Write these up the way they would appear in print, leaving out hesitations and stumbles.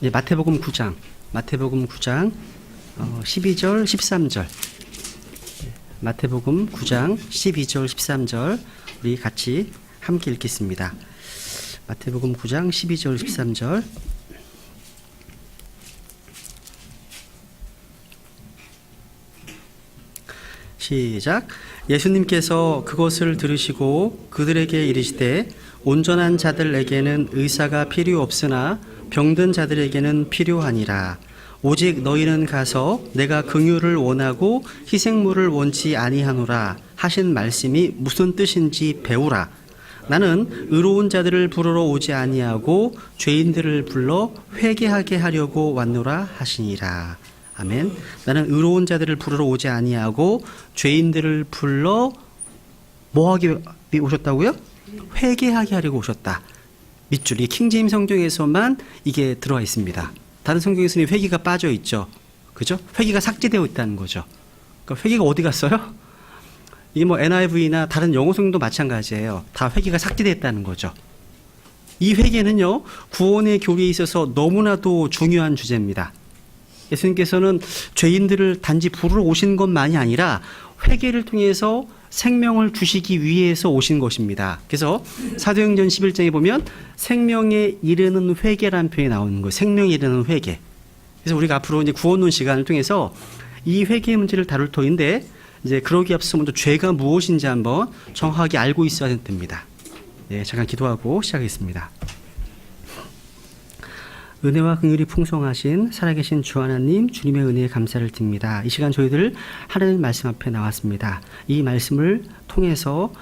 마태복음 9장 12절 13절 마태복음 9장 12절 13절 우리 같이 함께 읽겠습니다. 마태복음 9장 12절 13절 시작. 예수님께서 그것을 들으시고 그들에게 이르시되 온전한 자들에게는 의사가 필요 없으나 병든 자들에게는 필요하니라. 오직 너희는 가서 내가 긍휼을 원하고 희생물을 원치 아니하노라 하신 말씀이 무슨 뜻인지 배우라. 나는 의로운 자들을 부르러 오지 아니하고 죄인들을 불러 회개하게 하려고 왔노라 하시니라. 아멘. 나는 의로운 자들을 부르러 오지 아니하고 죄인들을 불러 뭐 하기 오셨다고요? 회개하게 하려고 오셨다. 밑줄. 이 킹제임 성경에서만 이게 들어와 있습니다. 다른 성경에서는 회개가 빠져 있죠. 그죠? 회개가 삭제되어 있다는 거죠. 그러니까 회개가 어디 갔어요? 이게 뭐 NIV나 다른 영어 성경도 마찬가지예요. 다 회개가 삭제됐다는 거죠. 이 회개는요, 구원의 교리에 있어서 너무나도 중요한 주제입니다. 예수님께서는 죄인들을 단지 부르러 오신 것만이 아니라 회개를 통해서 생명을 주시기 위해서 오신 것입니다. 그래서 사도행전 11장에 보면 생명에 이르는 회개라는 표현이 나오는 거예요. 생명에 이르는 회개. 그래서 우리가 앞으로 이제 구원론 시간을 통해서 이 회개 문제를 다룰 터인데, 이제 그러기 앞서 먼저 죄가 무엇인지 한번 정확하게 알고 있어야 됩니다. 네, 잠깐 기도하고 시작하겠습니다. 은혜와 긍휼이 풍성하신 살아계신 주 하나님, 주님의 은혜에 감사를 드립니다. 이 시간 저희들 하나님 말씀 앞에 나왔습니다. 이 말씀을 통해서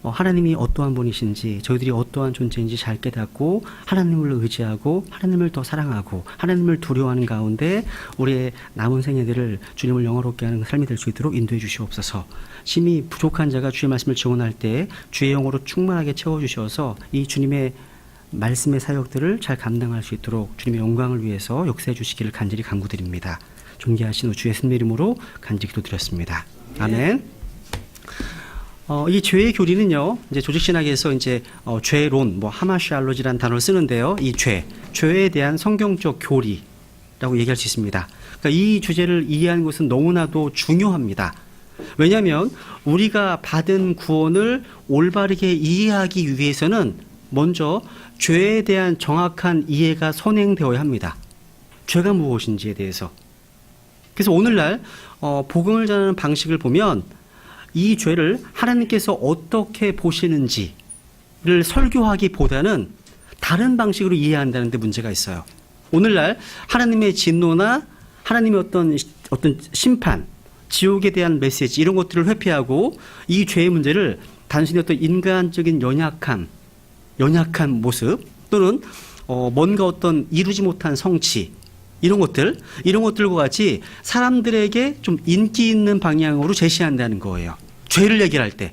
하나님이 어떠한 분이신지, 저희들이 어떠한 존재인지 잘 깨닫고 하나님을 의지하고 하나님을 더 사랑하고 하나님을 두려워하는 가운데 우리의 남은 생애들을 주님을 영화롭게 하는 삶이 될 수 있도록 인도해 주시옵소서. 심히 부족한 자가 주의 말씀을 증언할 때 주의 영으로 충만하게 채워주셔서 이 주님의 말씀의 사역들을 잘 감당할 수 있도록 주님의 영광을 위해서 역사해 주시기를 간절히 간구드립니다. 존귀하신 주의 예수님의 이름으로 간절히 기도드렸습니다. 아멘. 이 죄의 교리는요, 이제 조직신학에서 이제 죄론, 하마시알로지라는 단어를 쓰는데요, 이 죄에 대한 성경적 교리라고 얘기할 수 있습니다. 그러니까 이 주제를 이해하는 것은 너무나도 중요합니다. 왜냐하면 우리가 받은 구원을 올바르게 이해하기 위해서는 먼저 죄에 대한 정확한 이해가 선행되어야 합니다. 죄가 무엇인지에 대해서. 그래서 오늘날 복음을 전하는 방식을 보면 이 죄를 하나님께서 어떻게 보시는지를 설교하기보다는 다른 방식으로 이해한다는 데 문제가 있어요. 오늘날 하나님의 진노나 하나님의 어떤 심판, 지옥에 대한 메시지 이런 것들을 회피하고 이 죄의 문제를 단순히 어떤 인간적인 연약한 모습 또는 뭔가 어떤 이루지 못한 성취 이런 것들과 같이 사람들에게 좀 인기 있는 방향으로 제시한다는 거예요. 죄를 얘기할 때.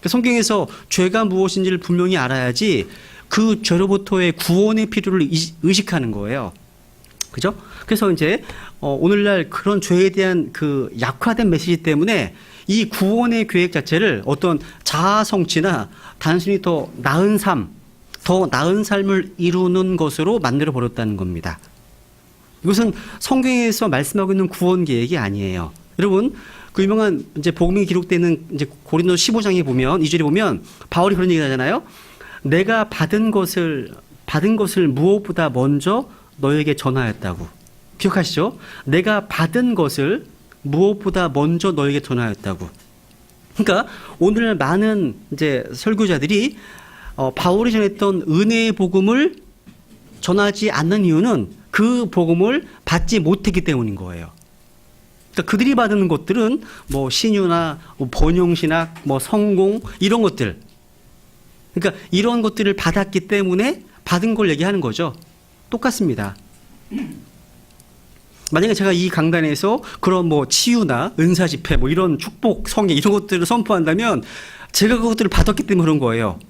성경에서 죄가 무엇인지를 분명히 알아야지 그 죄로부터의 구원의 필요를 의식하는 거예요. 그죠? 그래서 이제 오늘날 그런 죄에 대한 그 약화된 메시지 때문에 이 구원의 계획 자체를 어떤 자아 성취나 단순히 더 나은 삶을 이루는 것으로 만들어 버렸다는 겁니다. 이것은 성경에서 말씀하고 있는 구원 계획이 아니에요. 여러분, 그 유명한 이제 복음이 기록되는 이제 고린도 15장에 보면 2절에 보면 바울이 그런 얘기를 하잖아요. 내가 받은 것을 무엇보다 먼저 너에게 전하였다고. 기억하시죠? 내가 받은 것을 무엇보다 먼저 너에게 전하였다고. 그러니까 오늘 많은 이제 설교자들이 바울이 전했던 은혜의 복음을 전하지 않는 이유는 그 복음을 받지 못했기 때문인 거예요. 그러니까 그들이 받은 것들은 신유나 번영신학, 성공 이런 것들. 그러니까 이런 것들을 받았기 때문에 받은 걸 얘기하는 거죠. 똑같습니다. 만약에 제가 이 강단에서 그런 치유나 은사 집회 이런 축복 성령 이런 것들을 선포한다면 제가 그것들을 받았기 때문에 그런 거예요.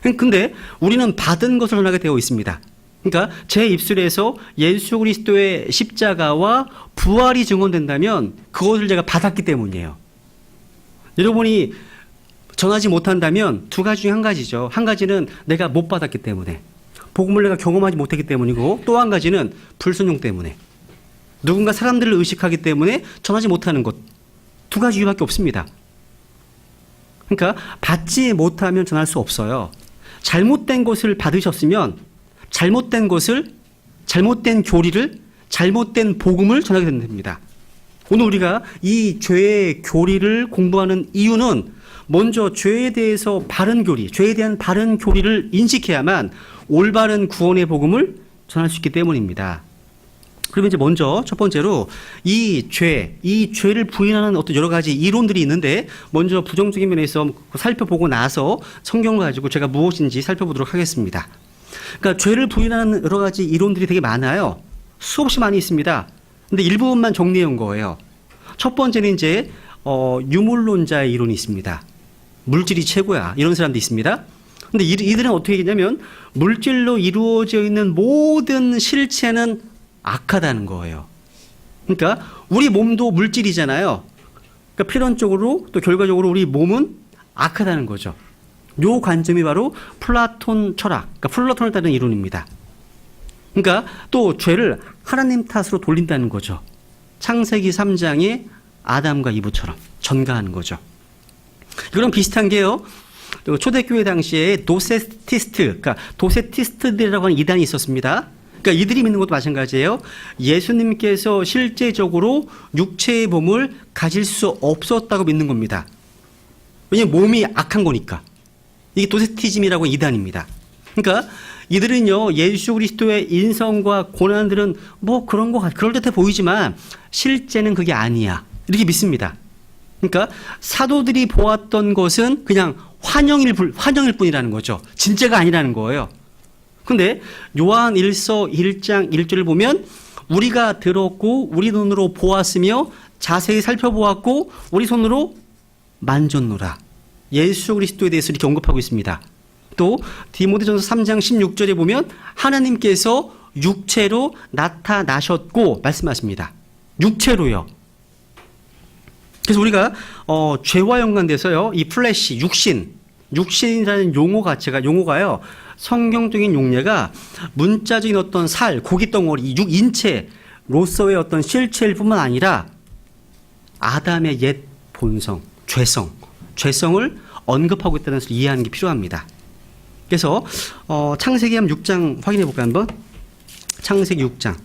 근데 우리는 받은 것을 전하게 되어 있습니다. 그러니까 제 입술에서 예수 그리스도의 십자가와 부활이 증언된다면 그것을 제가 받았기 때문이에요. 여러분이 전하지 못한다면 두 가지 중에 한 가지죠. 한 가지는 내가 못 받았기 때문에. 복음을 내가 경험하지 못했기 때문이고 또 한 가지는 불순종 때문에 누군가 사람들을 의식하기 때문에 전하지 못하는 것. 두 가지 이유밖에 없습니다. 그러니까 받지 못하면 전할 수 없어요. 잘못된 것을 받으셨으면 잘못된 것을, 잘못된 교리를, 잘못된 복음을 전하게 됩니다. 오늘 우리가 이 죄의 교리를 공부하는 이유는 먼저 죄에 대해서 바른 교리, 죄에 대한 바른 교리를 인식해야만 올바른 구원의 복음을 전할 수 있기 때문입니다. 그러면 이제 먼저 첫 번째로 이 죄를 부인하는 어떤 여러 가지 이론들이 있는데 먼저 부정적인 면에서 살펴보고 나서 성경을 가지고 제가 무엇인지 살펴보도록 하겠습니다. 그러니까 죄를 부인하는 여러 가지 이론들이 되게 많아요. 수없이 많이 있습니다. 근데 일부분만 정리해 온 거예요. 첫 번째는 이제 유물론자의 이론이 있습니다. 물질이 최고야. 이런 사람도 있습니다. 근데 이들은 어떻게 얘기냐면 물질로 이루어져 있는 모든 실체는 악하다는 거예요. 그러니까 우리 몸도 물질이잖아요. 그러니까 필연적으로 또 결과적으로 우리 몸은 악하다는 거죠. 요 관점이 바로 플라톤 철학, 그러니까 플라톤을 따르는 이론입니다. 그러니까 또 죄를 하나님 탓으로 돌린다는 거죠. 창세기 3장의 아담과 이브처럼 전가하는 거죠. 이거랑 비슷한 게요. 초대교회 당시에 그러니까 도세티스트들이라고 하는 이단이 있었습니다. 그러니까 이들이 믿는 것도 마찬가지예요. 예수님께서 실제적으로 육체의 몸을 가질 수 없었다고 믿는 겁니다. 왜냐하면 몸이 악한 거니까. 이게 도세티즘이라고 하는 이단입니다. 그러니까 이들은요, 예수 그리스도의 인성과 고난들은 뭐 그런 거 그럴듯해 보이지만 실제는 그게 아니야. 이렇게 믿습니다. 그러니까 사도들이 보았던 것은 그냥 환영일 뿐이라는 거죠. 진짜가 아니라는 거예요. 근데 요한 1서 1장 1절을 보면 우리가 들었고 우리 눈으로 보았으며 자세히 살펴보았고 우리 손으로 만졌노라. 예수 그리스도에 대해서 이렇게 언급하고 있습니다. 또 디모데전서 3장 16절에 보면 하나님께서 육체로 나타나셨고 말씀하십니다. 육체로요. 그래서 우리가 죄와 연관돼서요, 이 플래시, 육신이라는 용어가요, 성경적인 용례가 문자적인 어떤 고깃덩어리, 인체로서의 어떤 실체일 뿐만 아니라 아담의 옛 본성, 죄성을 언급하고 있다는 것을 이해하는 게 필요합니다. 그래서 창세기 6장 확인해 볼까요, 한번? 창세기 6장.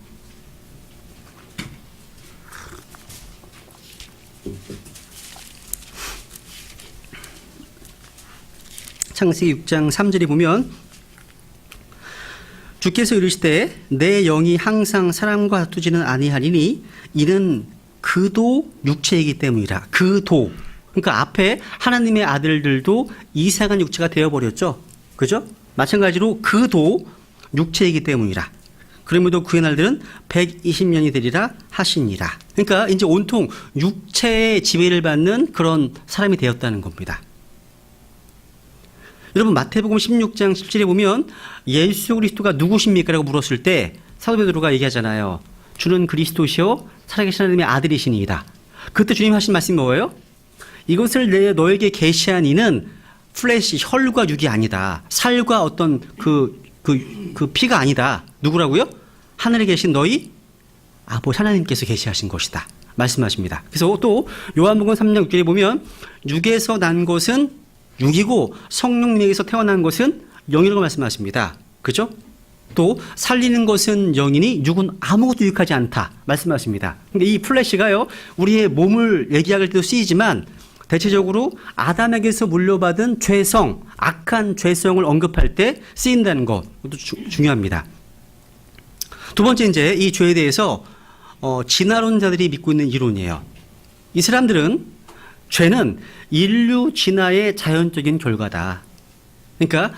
창세기 6장 3절에 보면 주께서 이르시되 내 영이 항상 사람과 다투지는 아니하리니 이는 그도 육체이기 때문이라. 그도. 그러니까 앞에 하나님의 아들들도 이상한 육체가 되어버렸죠. 그죠? 마찬가지로 그도 육체이기 때문이라. 그러므로 그의 날들은 120년이 되리라 하시니라. 그러니까 이제 온통 육체의 지배를 받는 그런 사람이 되었다는 겁니다. 여러분 마태복음 16장 17절에 보면 예수 그리스도가 누구십니까? 라고 물었을 때 사도 베드로가 얘기하잖아요. 주는 그리스도시요 살아계신 하나님의 아들이시니이다. 그때 주님 하신 말씀이 뭐예요? 이것을 너에게 계시한 이는 플래시, 혈과 육이 아니다. 살과 어떤 그 피가 아니다. 누구라고요? 하늘에 계신 너희 아버지 하나님께서 계시하신 것이다. 말씀하십니다. 그래서 또 요한복음 3장 6절에 보면 육에서 난 것은 육이고 성령님에게서 태어난 것은 영이라고 말씀하십니다. 그죠? 또 살리는 것은 영이니 육은 아무것도 유익하지 않다. 말씀하십니다. 근데 이 플래시가요, 우리의 몸을 얘기할 때도 쓰이지만 대체적으로 아담에게서 물려받은 죄성, 악한 죄성을 언급할 때 쓰인다는 것도 중요합니다. 두 번째 이제 이 죄에 대해서 진화론자들이 믿고 있는 이론이에요. 이 사람들은 죄는 인류 진화의 자연적인 결과다. 그러니까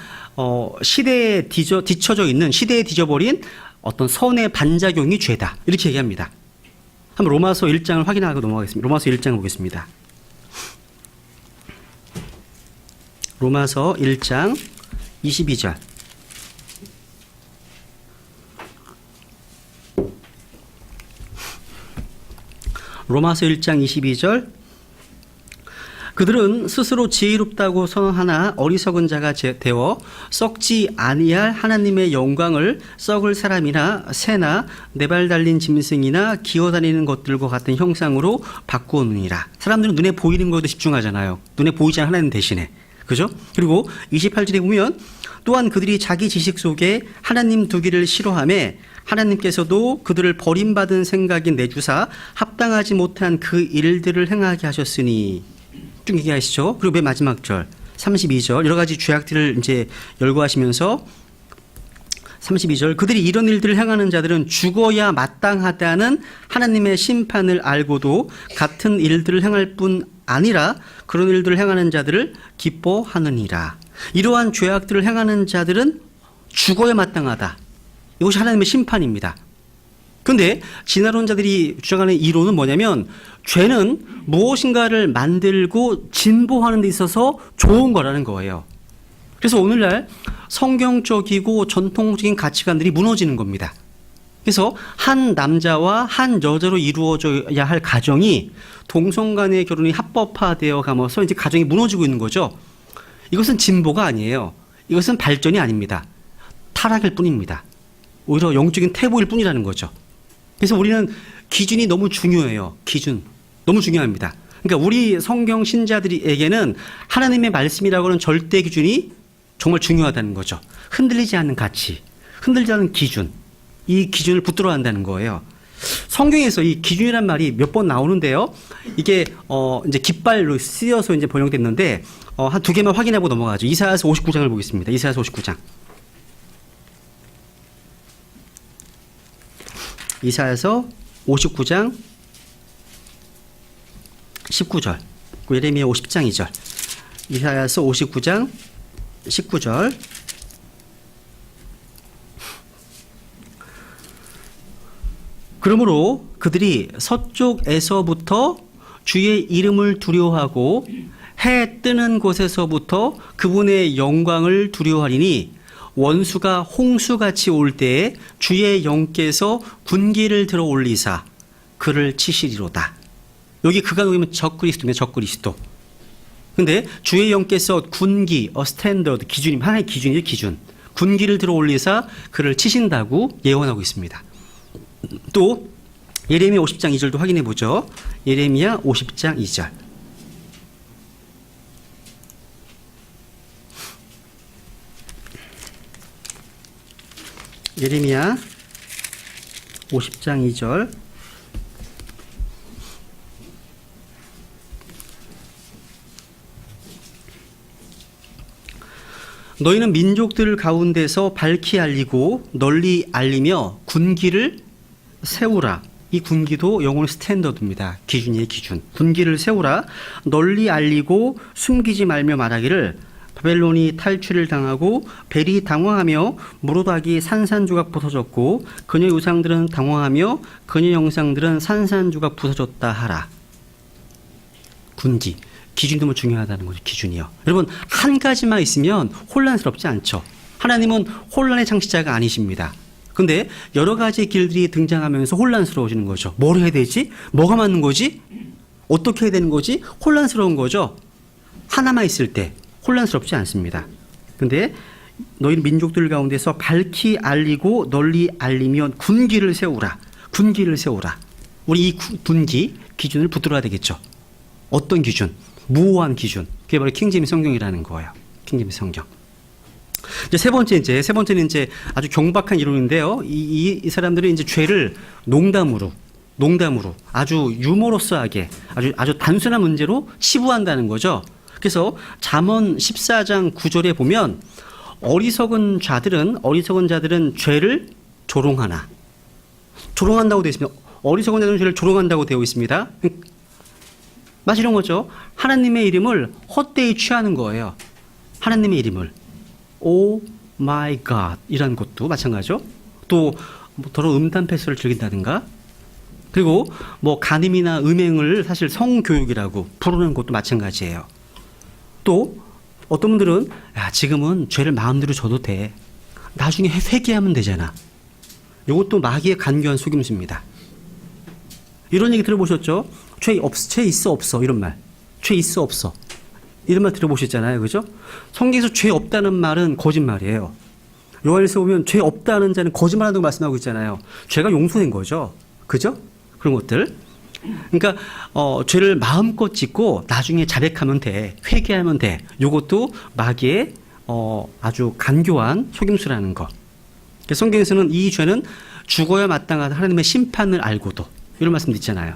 시대에 뒤처져 있는, 시대에 뒤져버린 어떤 선의 반작용이 죄다. 이렇게 얘기합니다. 한번 로마서 1장을 확인하고 넘어가겠습니다. 로마서 1장 보겠습니다. 로마서 1장 22절. 로마서 1장 22절. 그들은 스스로 지혜롭다고 선언하나 어리석은 자가 되어 썩지 아니할 하나님의 영광을 썩을 사람이나 새나 네 발 달린 짐승이나 기어다니는 것들과 같은 형상으로 바꾸었느니라. 사람들은 눈에 보이는 것도 집중하잖아요. 눈에 보이지 않는 하나님 대신에. 그죠? 그리고 28절에 보면 또한 그들이 자기 지식 속에 하나님 두기를 싫어하며 하나님께서도 그들을 버림받은 생각이 내주사 합당하지 못한 그 일들을 행하게 하셨으니 쭉 얘기하시죠. 그리고 맨 마지막 절 32절 여러 가지 죄악들을 이제 열거하시면서 32절 그들이 이런 일들을 행하는 자들은 죽어야 마땅하다는 하나님의 심판을 알고도 같은 일들을 행할 뿐 아니라 그런 일들을 행하는 자들을 기뻐하느니라. 이러한 죄악들을 행하는 자들은 죽어야 마땅하다. 이것이 하나님의 심판입니다. 그런데 진화론자들이 주장하는 이론은 뭐냐면 죄는 무엇인가를 만들고 진보하는 데 있어서 좋은 거라는 거예요. 그래서 오늘날 성경적이고 전통적인 가치관들이 무너지는 겁니다. 그래서 한 남자와 한 여자로 이루어져야 할 가정이 동성 간의 결혼이 합법화되어 가면서 이제 가정이 무너지고 있는 거죠. 이것은 진보가 아니에요. 이것은 발전이 아닙니다. 타락일 뿐입니다. 오히려 영적인 퇴보일 뿐이라는 거죠. 그래서 우리는 기준이 너무 중요해요. 기준. 너무 중요합니다. 그러니까 우리 성경 신자들에게는 하나님의 말씀이라고 하는 절대 기준이 정말 중요하다는 거죠. 흔들리지 않는 가치, 흔들리지 않는 기준. 이 기준을 붙들어야 한다는 거예요. 성경에서 이 기준이란 말이 몇 번 나오는데요. 이게 이제 깃발로 쓰여서 이제 번역됐는데 한 두 개만 확인하고 넘어가죠. 이사야서 59장을 보겠습니다. 이사야서 59장. 이사야서 59장 19절. 예레미야 50장 2절. 이사야서 59장 19절. 그러므로 그들이 서쪽에서부터 주의 이름을 두려워하고 해 뜨는 곳에서부터 그분의 영광을 두려워하리니 원수가 홍수같이 올 때에 주의 영께서 군기를 들어 올리사 그를 치시리로다. 여기 그가 놓이면 적그리스도입니다. 적그리스도. 근데 주의 영께서 군기, 스탠더드, 기준이 하나의 기준이죠. 기준. 군기를 들어 올리사 그를 치신다고 예언하고 있습니다. 또 예레미야 50장 2절도 확인해 보죠. 예레미야 50장 2절. 예레미야 50장 2절. 너희는 민족들 가운데서 밝히 알리고 널리 알리며 군기를 세우라. 이 군기도 영어의 스탠더드입니다. 기준이에요. 기준. 군기를 세우라. 널리 알리고 숨기지 말며 말하기를 바벨론이 탈취를 당하고 벨이 당황하며 무로닥이 산산조각 부서졌고 그녀의 우상들은 당황하며 그녀의 영상들은 산산조각 부서졌다 하라. 군기. 기준이 너무 중요하다는 거죠. 기준이요. 여러분 한 가지만 있으면 혼란스럽지 않죠. 하나님은 혼란의 창시자가 아니십니다. 근데 여러 가지 길들이 등장하면서 혼란스러워지는 거죠. 뭘 해야 되지? 뭐가 맞는 거지? 어떻게 해야 되는 거지? 혼란스러운 거죠. 하나만 있을 때 혼란스럽지 않습니다. 근데 너희는 민족들 가운데서 밝히 알리고 널리 알리면 군기를 세우라. 군기를 세우라. 우리 이 군기 기준을 붙들어야 되겠죠. 어떤 기준? 무오한 기준. 그게 바로 킹제임스 성경이라는 거예요. 킹제임스 성경. 이제 세 번째는 이제 아주 경박한 이론인데요. 이 사람들은 이제 죄를 농담으로 아주 유머러스하게 아주 단순한 문제로 치부한다는 거죠. 그래서 잠언 14장 9절에 보면 어리석은 자들은 죄를 조롱하나. 조롱한다고 되어 있습니다. 어리석은 자들은 죄를 조롱한다고 되어 있습니다. 마치 이런 거죠. 하나님의 이름을 헛되이 취하는 거예요. 하나님의 이름을. Oh my God 이라는 것도 마찬가지죠. 또 더러운 음담 패스를 즐긴다든가 그리고 뭐 간음이나 음행을 사실 성교육이라고 부르는 것도 마찬가지예요. 또 어떤 분들은 야 지금은 죄를 마음대로 져도 돼. 나중에 회개하면 되잖아. 이것도 마귀의 간교한 속임수입니다. 이런 얘기 들어보셨죠? 죄 있어 없어 이런 말. 죄 있어 없어. 이런 말 들어보셨잖아요. 그죠? 성경에서 죄 없다는 말은 거짓말이에요. 요한에서 보면 죄 없다는 자는 거짓말한다고 말씀하고 있잖아요. 죄가 용서된 거죠. 그죠? 그런 것들. 그러니까 죄를 마음껏 짓고 나중에 자백하면 돼. 회개하면 돼. 요것도 마귀의 아주 간교한 속임수라는 거. 성경에서는 이 죄는 죽어야 마땅하다 하나님의 심판을 알고도 이런 말씀도 있잖아요.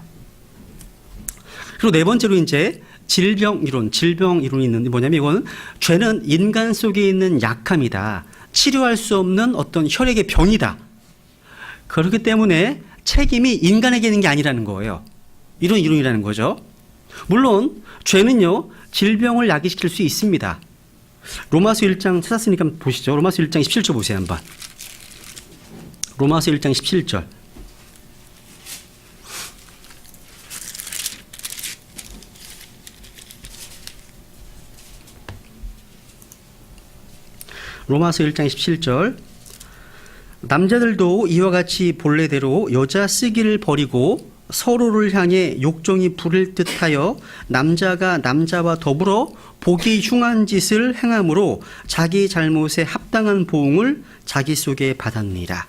그리고 네 번째로 이제 질병 이론이 있는데 뭐냐면 이거는 죄는 인간 속에 있는 약함이다. 치료할 수 없는 어떤 혈액의 병이다. 그렇기 때문에 책임이 인간에게 있는 게 아니라는 거예요. 이런 이론이라는 거죠. 물론 죄는요 질병을 야기시킬 수 있습니다. 로마서 1장 찾았으니까 한번 보시죠. 로마서 1장 17절 보세요 한번. 로마서 1장 17절. 로마서 1장 17절. 남자들도 이와 같이 본래대로 여자 쓰기를 버리고 서로를 향해 욕정이 부릴 듯하여 남자가 남자와 더불어 보기 흉한 짓을 행함으로 자기 잘못에 합당한 보응을 자기 속에 받았느니라.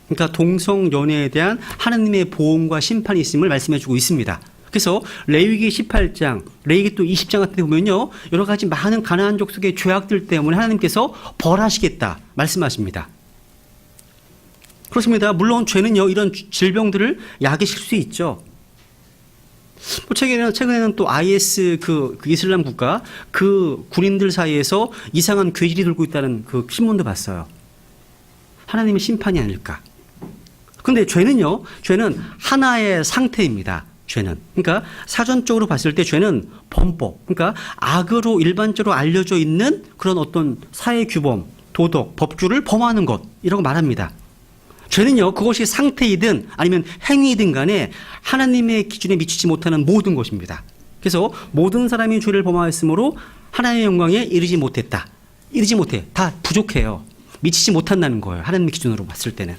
그러니까 동성 연애에 대한 하나님의 보응과 심판이 있음을 말씀해 주고 있습니다. 그래서 레위기 18장, 레위기 또 20장 같은 데 보면요. 여러 가지 많은 가나안 족속의 죄악들 때문에 하나님께서 벌하시겠다 말씀하십니다. 그렇습니다. 물론 죄는요. 이런 질병들을 야기시킬 수 있죠. 최근에는 또 IS 그 이슬람 국가 그 군인들 사이에서 이상한 괴질이 돌고 있다는 그 신문도 봤어요. 하나님의 심판이 아닐까. 근데 죄는요. 죄는 하나의 상태입니다. 죄는. 그러니까 사전적으로 봤을 때 죄는 범법. 그러니까 악으로 일반적으로 알려져 있는 그런 어떤 사회 규범, 도덕, 법규를 범하는 것 이라고 말합니다. 죄는요. 그것이 상태이든 아니면 행위이든 간에 하나님의 기준에 미치지 못하는 모든 것입니다. 그래서 모든 사람이 죄를 범하였으므로 하나님의 영광에 이르지 못했다. 이르지 못해. 다 부족해요. 미치지 못한다는 거예요. 하나님의 기준으로 봤을 때는.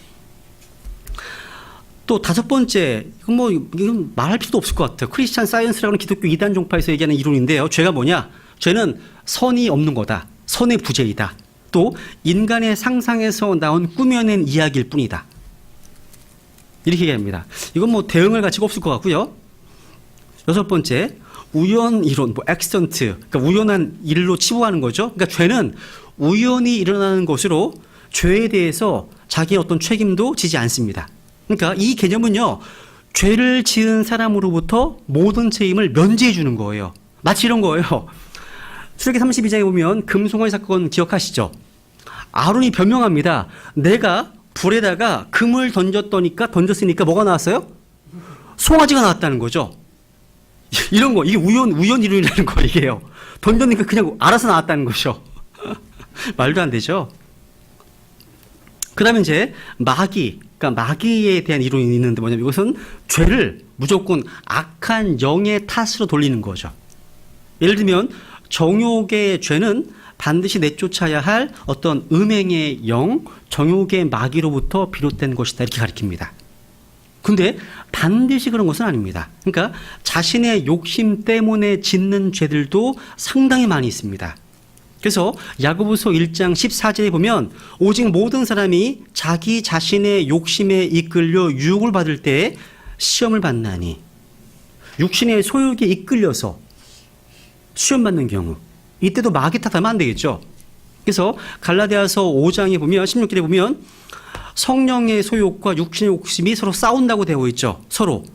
또 다섯 번째, 이건 말할 필요도 없을 것 같아요. 크리스찬 사이언스라는 기독교 이단 종파에서 얘기하는 이론인데요. 죄가 뭐냐? 죄는 선이 없는 거다. 선의 부재이다. 또 인간의 상상에서 나온 꾸며낸 이야기일 뿐이다. 이렇게 얘기합니다. 이건 뭐 대응할 가치가 없을 것 같고요. 여섯 번째, 우연 이론, 액시던트, 그러니까 우연한 일로 치부하는 거죠. 그러니까 죄는 우연히 일어나는 것으로 죄에 대해서 자기의 어떤 책임도 지지 않습니다. 그러니까 이 개념은요, 죄를 지은 사람으로부터 모든 책임을 면제해 주는 거예요. 마치 이런 거예요. 출애기 32장에 보면 금송아지 사건 기억하시죠? 아론이 변명합니다. 내가 불에다가 금을 던졌으니까 뭐가 나왔어요? 송아지가 나왔다는 거죠. 이런 거, 이게 우연 이론이라는 거, 이게요. 던졌으니까 그냥 알아서 나왔다는 거죠. 말도 안 되죠. 그 다음에 이제 그러니까 마귀에 대한 이론이 있는데 뭐냐면 이것은 죄를 무조건 악한 영의 탓으로 돌리는 거죠. 예를 들면 정욕의 죄는 반드시 내쫓아야 할 어떤 음행의 영, 정욕의 마귀로부터 비롯된 것이다 이렇게 가리킵니다. 근데 반드시 그런 것은 아닙니다. 그러니까 자신의 욕심 때문에 짓는 죄들도 상당히 많이 있습니다. 그래서 야고보서 1장 14절에 보면 오직 모든 사람이 자기 자신의 욕심에 이끌려 유혹을 받을 때 시험을 받나니 육신의 소욕에 이끌려서 시험받는 경우 이때도 마귀 탓하면 안 되겠죠. 그래서 갈라디아서 5장에 보면 16절에 보면 성령의 소욕과 육신의 욕심이 서로 싸운다고 되어 있죠. 서로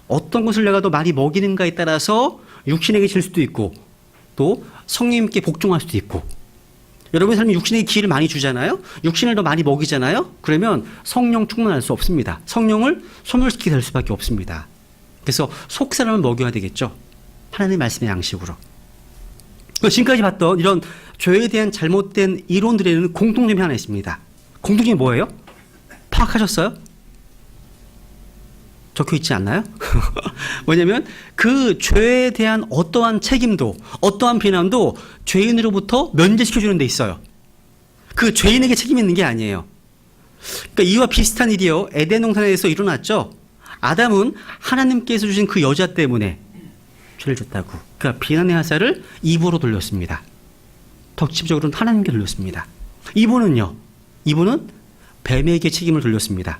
어떤 것을 내가 더 많이 먹이는가에 따라서 육신에게 질 수도 있고 또 성령님께 복종할 수도 있고 여러분의 삶이 육신에게 기회를 많이 주잖아요. 육신을 더 많이 먹이잖아요. 그러면 성령 충만할 수 없습니다. 성령을 소멸시키게 될 수밖에 없습니다. 그래서 속 사람을 먹여야 되겠죠. 하나님의 말씀의 양식으로. 지금까지 봤던 이런 죄에 대한 잘못된 이론들에는 공통점이 하나 있습니다. 공통점이 뭐예요? 파악하셨어요? 적혀 있지 않나요? 뭐냐면 그 죄에 대한 어떠한 책임도 어떠한 비난도 죄인으로부터 면제시켜주는 데 있어요. 그 죄인에게 책임이 있는 게 아니에요. 그러니까 이와 비슷한 일이요. 에덴 동산에서 일어났죠. 아담은 하나님께서 주신 그 여자 때문에 죄를 졌다고. 그러니까 비난의 화살을 이브로 돌렸습니다. 더 구체적으로는 하나님께 돌렸습니다. 이분은요. 이분은 뱀에게 책임을 돌렸습니다.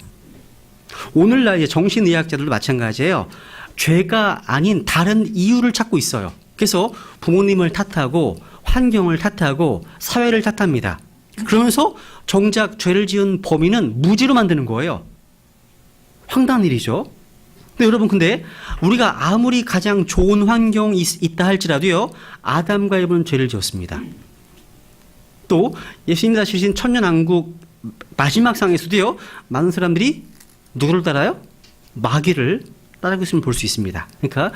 오늘날 이제 정신의학자들도 마찬가지예요. 죄가 아닌 다른 이유를 찾고 있어요. 그래서 부모님을 탓하고 환경을 탓하고 사회를 탓합니다. 그러면서 정작 죄를 지은 범인은 무지로 만드는 거예요. 황당한 일이죠. 근데 여러분, 근데 우리가 아무리 가장 좋은 환경이 있다 할지라도요, 아담과 에바는 죄를 지었습니다. 또 예수님이 다시신 천년왕국 마지막 상에서도요, 많은 사람들이 누구를 따라요? 마귀를 따르고 있음을 볼 수 있습니다. 그러니까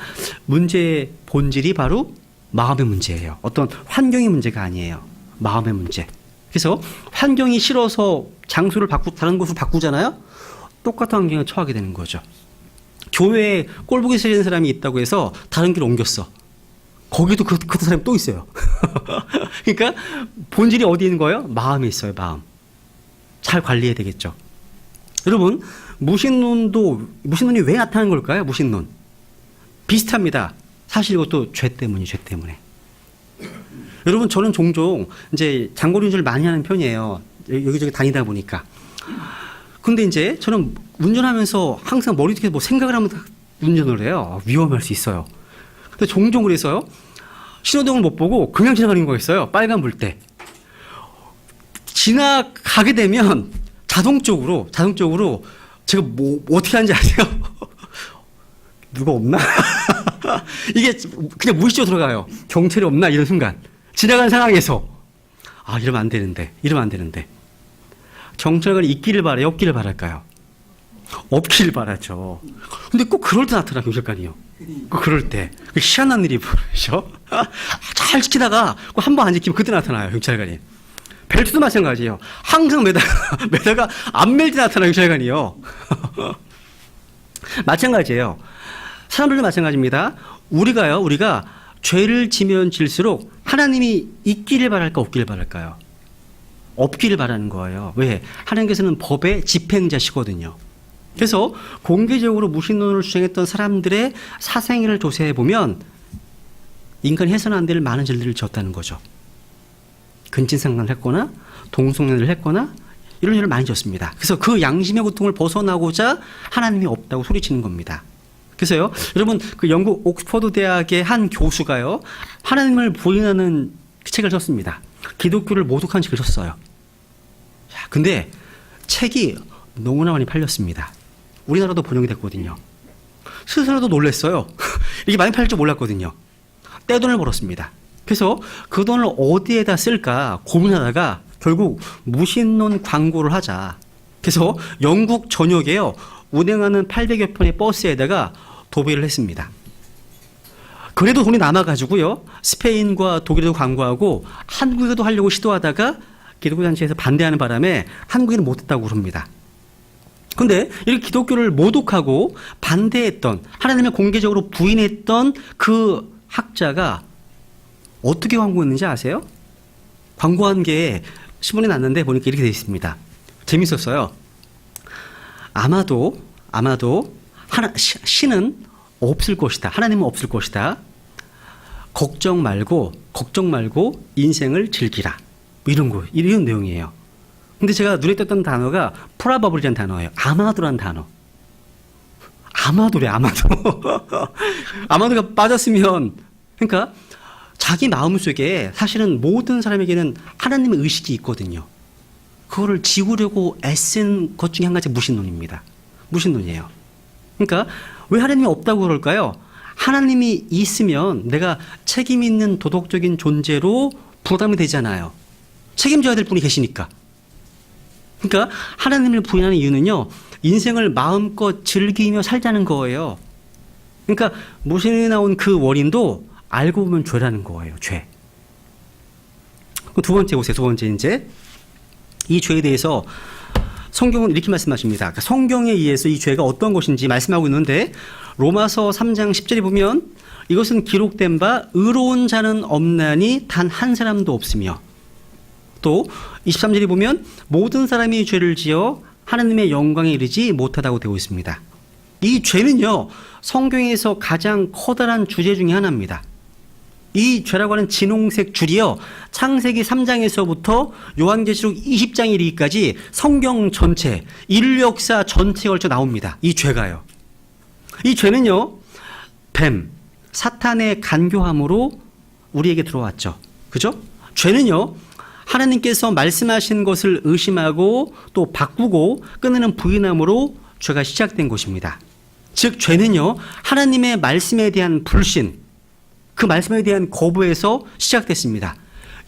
문제의 본질이 바로 마음의 문제예요. 어떤 환경의 문제가 아니에요. 마음의 문제. 그래서 환경이 싫어서 장소를 다른 곳으로 바꾸잖아요. 똑같은 환경에 처하게 되는 거죠. 교회에 꼴보기 싫은 사람이 있다고 해서 다른 길로 옮겼어. 거기도 그 사람이 또 있어요. 그러니까 본질이 어디 있는 거예요? 마음에 있어요. 마음. 잘 관리해야 되겠죠. 여러분, 무신론이 왜 나타나는 걸까요? 무신론. 비슷합니다. 사실 이것도 죄 때문에. 여러분, 저는 종종 이제 장거리 운전을 많이 하는 편이에요. 여기저기 다니다 보니까. 근데 이제 저는 운전하면서 항상 머릿속에 뭐 생각을 하면서 운전을 해요. 위험할 수 있어요. 근데 종종 그래서요, 신호등을 못 보고 그냥 지나가는 거 있어요. 빨간 불 때. 지나가게 되면 자동적으로 제가 뭐 어떻게 하는지 아세요? 누가 없나? 이게 그냥 무의식적으로 들어가요. 경찰이 없나? 이런 순간. 지나가는 상황에서. 아, 이러면 안 되는데. 경찰관이 있기를 바라요? 없기를 바랄까요? 없기를 바라죠. 근데 꼭 그럴 때 나타나, 경찰관이요. 꼭 그럴 때. 희한한 일이 벌어져. 잘 지키다가 한 번 안 지키면 그때 나타나요, 경찰관이. 벨트도 마찬가지예요. 항상 매다가 안 멜 때 나타나는 경찰관이요. 마찬가지예요. 사람들도 마찬가지입니다. 우리가 죄를 지면 질수록 하나님이 있기를 바랄까 없기를 바랄까요? 없기를 바라는 거예요. 왜? 하나님께서는 법의 집행자시거든요. 그래서 공개적으로 무신론을 주장했던 사람들의 사생애를 조사해 보면 인간이 해서는 안 될 많은 죄들을 지었다는 거죠. 근친상간을 했거나 동성연애를 했거나 이런 일을 많이 졌습니다. 그래서 그 양심의 고통을 벗어나고자 하나님이 없다고 소리치는 겁니다. 그래서요, 여러분, 그 영국 옥스퍼드 대학의 한 교수가요, 하나님을 부인하는 책을 썼습니다. 기독교를 모독한 책을 썼어요. 근데 책이 너무나 많이 팔렸습니다. 우리나라도 번역이 됐거든요. 스스로도 놀랐어요. 이게 많이 팔릴 줄 몰랐거든요. 떼돈을 벌었습니다. 그래서 그 돈을 어디에다 쓸까 고민하다가 결국 무신론 광고를 하자. 그래서 영국 전역에요, 운행하는 800여 편의 버스에다가 도배를 했습니다. 그래도 돈이 남아가지고요, 스페인과 독일에도 광고하고 한국에도 하려고 시도하다가 기독교단체에서 반대하는 바람에 한국에는 못했다고 그럽니다. 그런데 이렇게 기독교를 모독하고 반대했던, 하나님을 공개적으로 부인했던 그 학자가 어떻게 광고했는지 아세요? 광고한 게 신문에 났는데 보니까 이렇게 되어 있습니다. 재밌었어요. 아마도 신은 없을 것이다. 하나님은 없을 것이다. 걱정 말고 인생을 즐기라. 이런 내용이에요. 근데 제가 눈에 띄었던 단어가 프라버블이라는 단어예요. 아마도라는 단어. 아마도래. 아마도가 빠졌으면, 그러니까 자기 마음속에 사실은 모든 사람에게는 하나님의 의식이 있거든요. 그거를 지우려고 애쓴 것 중에 한 가지 무신론입니다. 무신론이에요. 그러니까 왜 하나님이 없다고 그럴까요? 하나님이 있으면 내가 책임 있는 도덕적인 존재로 부담이 되잖아요. 책임져야 될 분이 계시니까. 그러니까 하나님을 부인하는 이유는요, 인생을 마음껏 즐기며 살자는 거예요. 그러니까 모신에 나온 그 원인도 알고 보면 죄라는 거예요. 죄. 두 번째 보세요. 두 번째, 이제 이 죄에 대해서 성경은 이렇게 말씀하십니다. 그러니까 성경에 의해서 이 죄가 어떤 것인지 말씀하고 있는데, 로마서 3장 10절에 보면 이것은 기록된 바 의로운 자는 없나니 단 한 사람도 없으며, 또 23절에 보면 모든 사람이 죄를 지어 하나님의 영광에 이르지 못하다고 되어 있습니다. 이 죄는요, 성경에서 가장 커다란 주제 중에 하나입니다. 이 죄라고 하는 진홍색 줄이요, 창세기 3장에서부터 요한계시록 20장에 이르기까지 성경 전체, 인류 역사 전체에 걸쳐 나옵니다. 이 죄가요. 이 죄는요, 뱀, 사탄의 간교함으로 우리에게 들어왔죠. 그죠? 죄는요, 하나님께서 말씀하신 것을 의심하고 또 바꾸고 끊는 부인함으로 죄가 시작된 것입니다. 즉, 죄는요, 하나님의 말씀에 대한 불신, 그 말씀에 대한 거부에서 시작됐습니다.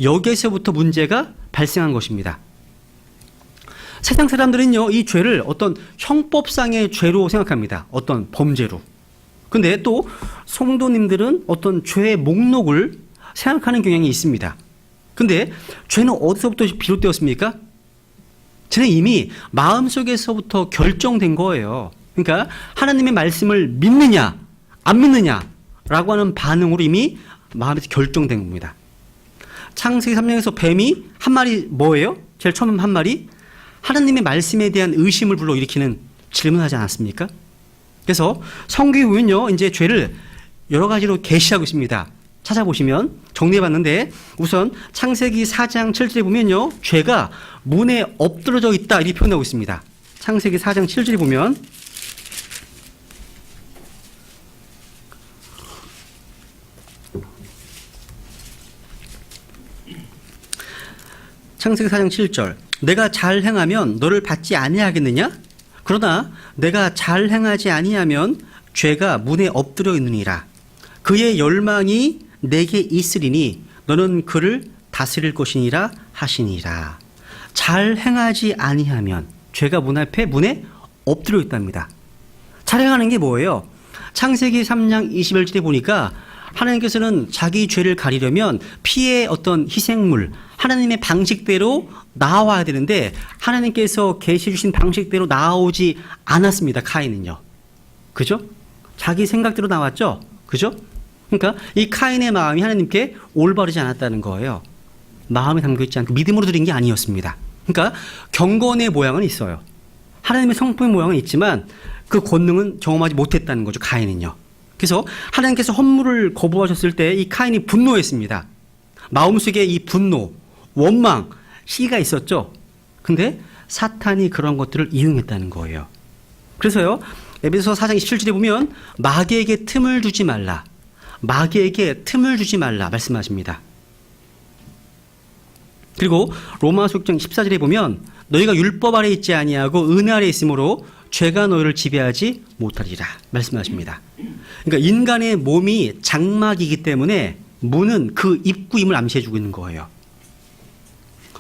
여기에서부터 문제가 발생한 것입니다. 세상 사람들은요, 이 죄를 어떤 형법상의 죄로 생각합니다. 어떤 범죄로. 근데 또 성도님들은 어떤 죄의 목록을 생각하는 경향이 있습니다. 근데 죄는 어디서부터 비롯되었습니까? 죄는 이미 마음속에서부터 결정된 거예요. 그러니까 하나님의 말씀을 믿느냐 안 믿느냐라고 하는 반응으로 이미 마음에서 결정된 겁니다. 창세기 3장에서 뱀이 한 마리 뭐예요? 제일 처음 한 마리 하나님의 말씀에 대한 의심을 불러일으키는 질문하지 않았습니까? 그래서 성경에 보면요, 이제 죄를 여러 가지로 계시하고 있습니다. 찾아보시면 정리해봤는데, 우선 창세기 4장 7절에 보면요, 죄가 문에 엎드러져 있다 이렇게 표현하고 있습니다. 창세기 4장 7절에 보면 창세기 4장 7절, 내가 잘 행하면 너를 받지 아니하겠느냐? 그러나 내가 잘 행하지 아니하면 죄가 문에 엎드려 있느니라. 그의 열망이 내게 있으리니 너는 그를 다스릴 것이니라 하시니라. 잘 행하지 아니하면 죄가 문 앞에 문에 엎드려 있답니다. 잘 행하는 게 뭐예요? 창세기 3장 21절에 보니까 하나님께서는 자기 죄를 가리려면 피의 어떤 희생물, 하나님의 방식대로 나와야 되는데 하나님께서 계시해 주신 방식대로 나오지 않았습니다. 카인은요. 그죠? 자기 생각대로 나왔죠? 그죠? 그러니까 이 카인의 마음이 하나님께 올바르지 않았다는 거예요. 마음에 담겨있지 않고 믿음으로 드린 게 아니었습니다. 그러니까 경건의 모양은 있어요. 하나님의 성품의 모양은 있지만 그 권능은 경험하지 못했다는 거죠. 카인은요. 그래서 하나님께서 헌물을 거부하셨을 때 이 카인이 분노했습니다. 마음속에 이 분노, 원망, 시기가 있었죠. 근데 사탄이 그런 것들을 이용했다는 거예요. 그래서요, 에베소 4장 27절에 보면 마귀에게 틈을 두지 말라. 마귀에게 틈을 주지 말라 말씀하십니다. 그리고 로마서 6장 14절에 보면 너희가 율법 아래 있지 아니하고 은혜 아래 있으므로 죄가 너희를 지배하지 못하리라 말씀하십니다. 그러니까 인간의 몸이 장막이기 때문에 문은 그 입구임을 암시해주고 있는 거예요.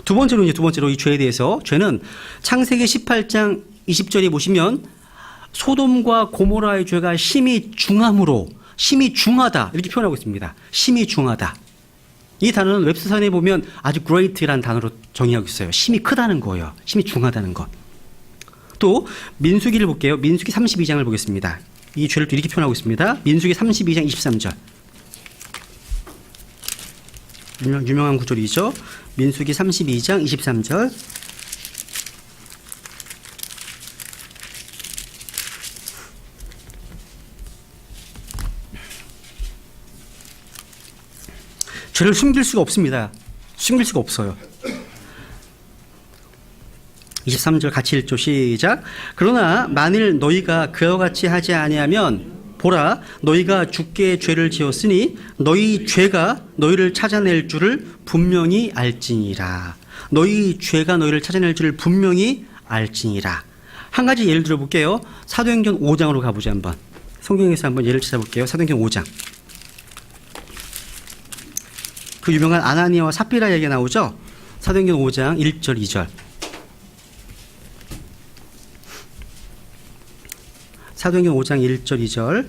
두 번째로 이 죄에 대해서, 죄는 창세기 18장 20절에 보시면 소돔과 고모라의 죄가 심히 중함으로, 심히 중하다 이렇게 표현하고 있습니다. 심히 중하다. 이 단어는 웹스터에 보면 아주 great라는 단어로 정의하고 있어요. 심히 크다는 거예요. 심히 중하다는 것. 또 민수기를 볼게요. 민수기 32장을 보겠습니다. 이 죄를 또 이렇게 표현하고 있습니다. 민수기 32장 23절. 유명한 구절이죠. 민수기 32장 23절. 죄를 숨길 수가 없습니다. 숨길 수가 없어요. 23절 같이 읽죠. 시작. 그러나 만일 너희가 그와 같이 하지 아니하면 보라, 너희가 주께 죄를 지었으니 너희 죄가 너희를 찾아낼 줄을 분명히 알지니라. 너희 죄가 너희를 찾아낼 줄을 분명히 알지니라. 한 가지 예를 들어 볼게요. 사도행전 5장으로 가보자 한번. 성경에서 한번 예를 찾아볼게요. 사도행전 5장. 그 유명한 아나니아와 삽비라 얘기가 나오죠. 사도행전 5장 1절 2절. 사도행전 5장 1절 2절.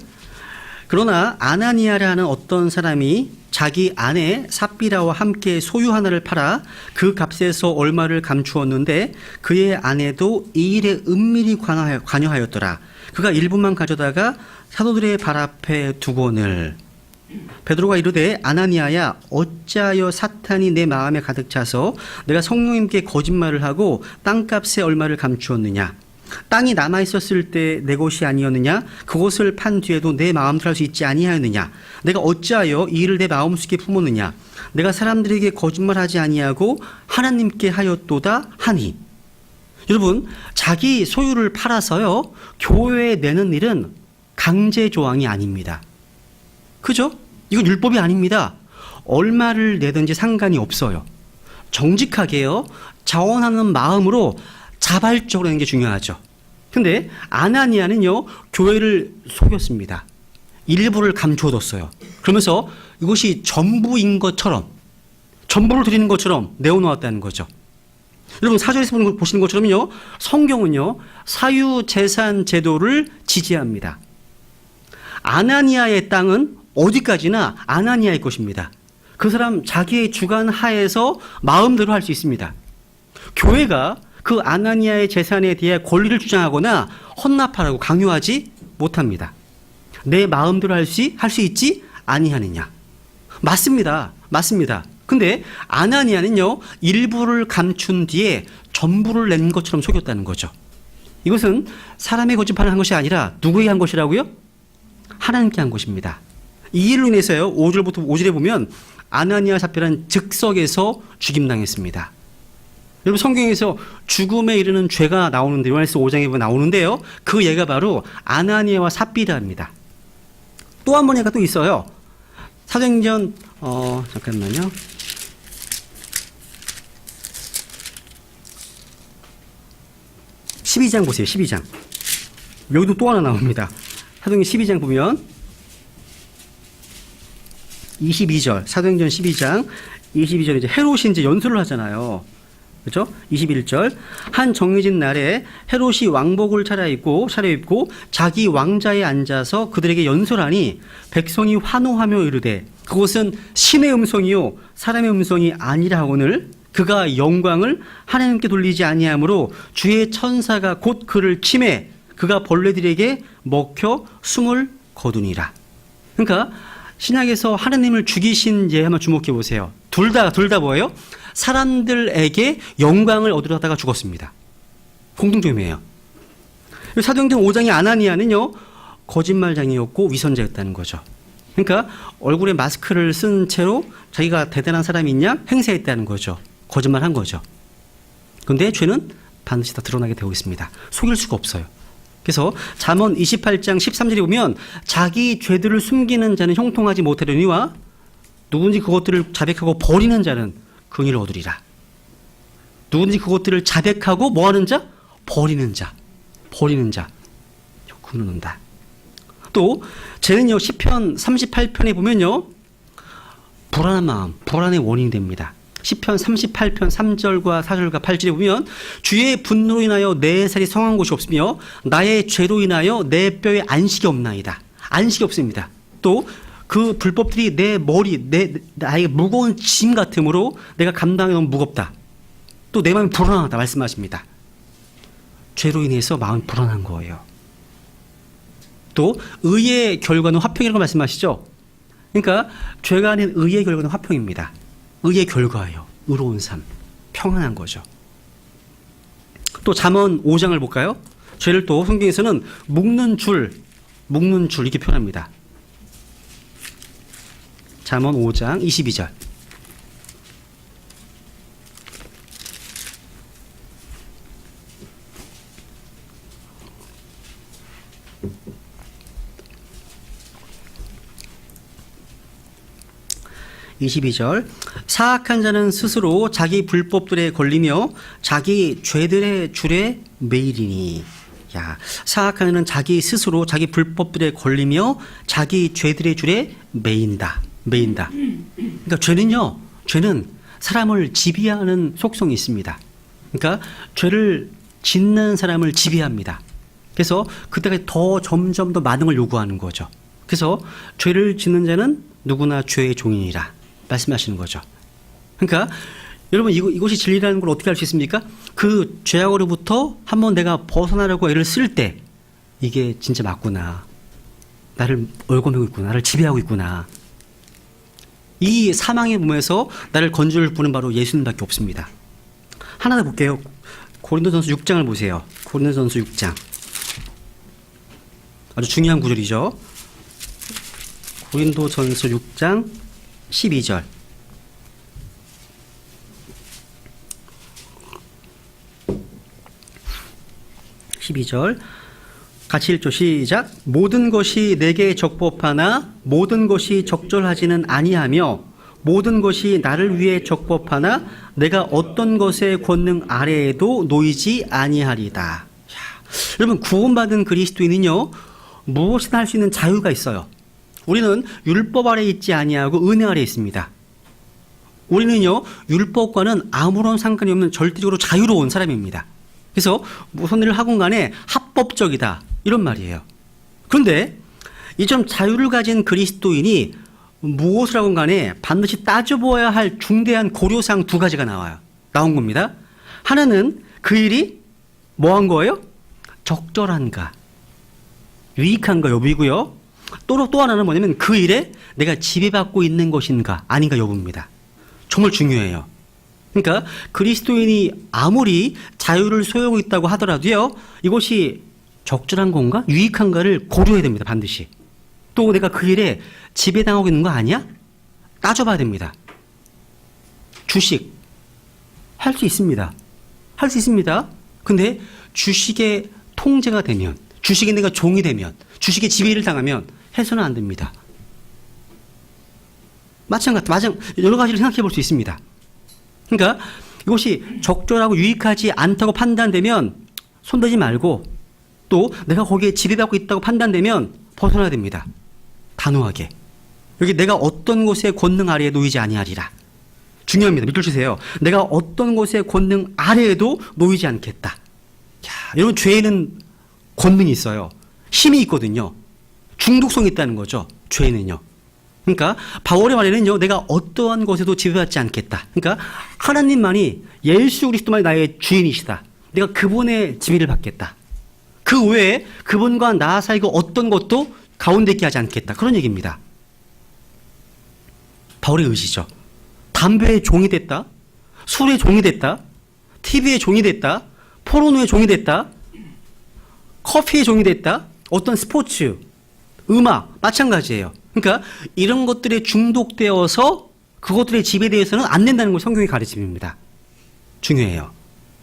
그러나 아나니아라는 어떤 사람이 자기 아내 삽비라와 함께 소유 하나를 팔아 그 값에서 얼마를 감추었는데 그의 아내도 이 일에 은밀히 관여하였더라. 그가 일부만 가져다가 사도들의 발 앞에 두거늘. 베드로가 이르되 아나니아야, 어찌하여 사탄이 내 마음에 가득 차서 내가 성령님께 거짓말을 하고 땅값에 얼마를 감추었느냐. 땅이 남아 있었을 때 내 것이 아니었느냐? 그것을 판 뒤에도 내 마음대로 할 수 있지 아니하였느냐? 내가 어찌하여 이 일을 내 마음속에 품었느냐? 내가 사람들에게 거짓말하지 아니하고 하나님께 하였도다 하니. 여러분, 자기 소유를 팔아서요 교회에 내는 일은 강제 조항이 아닙니다. 그죠? 이건 율법이 아닙니다. 얼마를 내든지 상관이 없어요. 정직하게요 자원하는 마음으로 자발적으로 하는 게 중요하죠. 근데 아나니아는요 교회를 속였습니다. 일부를 감춰뒀어요. 그러면서 이것이 전부인 것처럼, 전부를 드리는 것처럼 내어놓았다는 거죠. 여러분, 사절에서 보시는 것처럼요 성경은요 사유재산 제도를 지지합니다. 아나니아의 땅은 어디까지나 아나니아의 것입니다. 그 사람 자기의 주관 하에서 마음대로 할 수 있습니다. 교회가 그 아나니아의 재산에 대해 권리를 주장하거나 헌납하라고 강요하지 못합니다. 내 마음대로 할 수 있지 아니하느냐. 맞습니다. 맞습니다. 근데 아나니아는요 일부를 감춘 뒤에 전부를 낸 것처럼 속였다는 거죠. 이것은 사람의 거짓말을 한 것이 아니라 누구에게 한 것이라고요? 하나님께 한 것입니다. 이 일로 인해서요 5절부터 5절에 보면 아나니아 사피라는 즉석에서 죽임당했습니다. 여러분, 성경에서 죽음에 이르는 죄가 나오는데 요한일서 5장에 보면 나오는데요 그 예가 바로 아나니아와 삽비라입니다. 또 한 번 예가 또 있어요. 사도행전 잠깐만요. 12장 보세요. 12장. 여기도 또 하나 나옵니다. 사도행전 12장 보면 22절, 사도행전 12장 22절에 이제 헤롯이 이제 연설을 하잖아요. 그렇죠? 21절. 한 정해진 날에 헤롯이 왕복을 차려입고 자기 왕자에 앉아서 그들에게 연설하니 백성이 환호하며 이르되 그것은 신의 음성이요 사람의 음성이 아니라 하거늘 그가 영광을 하나님께 돌리지 아니하므로 주의 천사가 곧 그를 치매 그가 벌레들에게 먹혀 숨을 거두니라. 그러니까 신약에서 하나님을 죽이신 예 한번 주목해 보세요. 둘 다 뭐예요? 사람들에게 영광을 얻으려다가 죽었습니다. 공동점이에요. 사도행전 5장의 아나니아는요 거짓말장이었고 위선자였다는 거죠. 그러니까 얼굴에 마스크를 쓴 채로 자기가 대단한 사람인 양 행세했다는 거죠. 거짓말한 거죠. 그런데 죄는 반드시 다 드러나게 되고 있습니다. 속일 수가 없어요. 그래서 잠언 28장 13절에 보면 자기 죄들을 숨기는 자는 형통하지 못하려니와 누군지 그것들을 자백하고 버리는 자는 긍휼을 얻으리라. 누군지 그것들을 자백하고 뭐하는 자? 버리는 자. 긍휼을 얻는다. 또 죄는요 시편 38편에 보면요 불안한 마음, 불안의 원인이 됩니다. 시편 38편 3절과 4절과 8절에 보면 주의 분노로 인하여 내 살이 성한 곳이 없으며 나의 죄로 인하여 내 뼈에 안식이 없나이다. 안식이 없습니다. 또 그 불법들이 내 머리, 나에게 무거운 짐 같으므로 내가 감당이 너무 무겁다. 또 내 마음이 불안하다 말씀하십니다. 죄로 인해서 마음이 불안한 거예요. 또 의의 결과는 화평이라고 말씀하시죠. 그러니까 죄가 아닌 의의 결과는 화평입니다. 의의 결과예요. 의로운 삶, 평안한 거죠. 또 잠언 5장을 볼까요? 죄를 또 성경에서는 묶는 줄 이렇게 표현합니다. 잠언 5장 22절. 사악한 자는 스스로 자기 불법들에 걸리며 자기 죄들의 줄에 매이리니. 야, 사악한 자는 자기 스스로 자기 불법들에 걸리며 자기 죄들의 줄에 매인다. 그러니까 죄는 사람을 지배하는 속성이 있습니다. 그러니까 죄를 짓는 사람을 지배합니다. 그래서 그때가 더 점점 더 많은 걸 요구하는 거죠. 그래서 죄를 짓는 자는 누구나 죄의 종이니라 말씀하시는 거죠. 그러니까 여러분 이것이 진리라는 걸 어떻게 알 수 있습니까? 그 죄악으로부터 한번 내가 벗어나려고 애를 쓸 때 이게 진짜 맞구나. 나를 얽어매고 있구나. 나를 지배하고 있구나. 이 사망의 몸에서 나를 건져줄 분은 바로 예수님밖에 없습니다. 하나 더 볼게요. 고린도전서 6장을 보세요. 고린도전서 6장. 아주 중요한 구절이죠. 고린도전서 6장 12절. 같이 읽죠. 시작. 모든 것이 내게 적법하나 모든 것이 적절하지는 아니하며 모든 것이 나를 위해 적법하나 내가 어떤 것의 권능 아래에도 놓이지 아니하리다. 여러분, 구원받은 그리스도인은요, 무엇이나 할 수 있는 자유가 있어요. 우리는 율법 아래 있지 아니하고 은혜 아래 있습니다. 우리는요, 율법과는 아무런 상관이 없는 절대적으로 자유로운 사람입니다. 그래서 무슨 일을 하건 간에 합법적이다, 이런 말이에요. 그런데 이처럼 자유를 가진 그리스도인이 무엇을 하건 간에 반드시 따져보아야 할 중대한 고려사항 두 가지가 나온 겁니다. 하나는 그 일이 뭐 한 거예요? 적절한가, 유익한가 여부이고요. 또 하나는 뭐냐면 그 일에 내가 지배받고 있는 것인가 아닌가 여부입니다. 정말 중요해요. 그러니까 그리스도인이 아무리 자유를 소유하고 있다고 하더라도요, 이것이 적절한 건가, 유익한가를 고려해야 됩니다. 반드시. 또 내가 그 일에 지배당하고 있는 거 아니야? 따져봐야 됩니다. 주식 할 수 있습니다. 할 수 있습니다. 근데 주식의 통제가 되면, 주식에 내가 종이 되면, 주식의 지배를 당하면 해서는 안 됩니다. 마찬가지 여러 가지를 생각해 볼 수 있습니다. 그러니까 이것이 적절하고 유익하지 않다고 판단되면 손대지 말고, 또 내가 거기에 지배받고 있다고 판단되면 벗어나야 됩니다. 단호하게. 여기 내가 어떤 곳의 권능 아래에 놓이지 아니하리라. 중요합니다. 믿어주세요. 내가 어떤 곳의 권능 아래에도 놓이지 않겠다. 여러분, 죄에는 권능이 있어요. 힘이 있거든요. 중독성이 있다는 거죠. 죄에는요. 그러니까 바울의 말에는요, 내가 어떠한 것에도 지배받지 않겠다. 그러니까 하나님만이, 예수 그리스도만이 나의 주인이시다. 내가 그분의 지배를 받겠다. 그 외에 그분과 나 사이가 어떤 것도 가운데 있게 하지 않겠다. 그런 얘기입니다. 바울의 의지죠. 담배의 종이 됐다, 술의 종이 됐다, TV의 종이 됐다, 포르노의 종이 됐다, 커피의 종이 됐다, 어떤 스포츠, 음악 마찬가지예요. 그러니까 이런 것들에 중독되어서 그것들의 지배되어서는 안 된다는 걸 성경이 가르침입니다. 중요해요.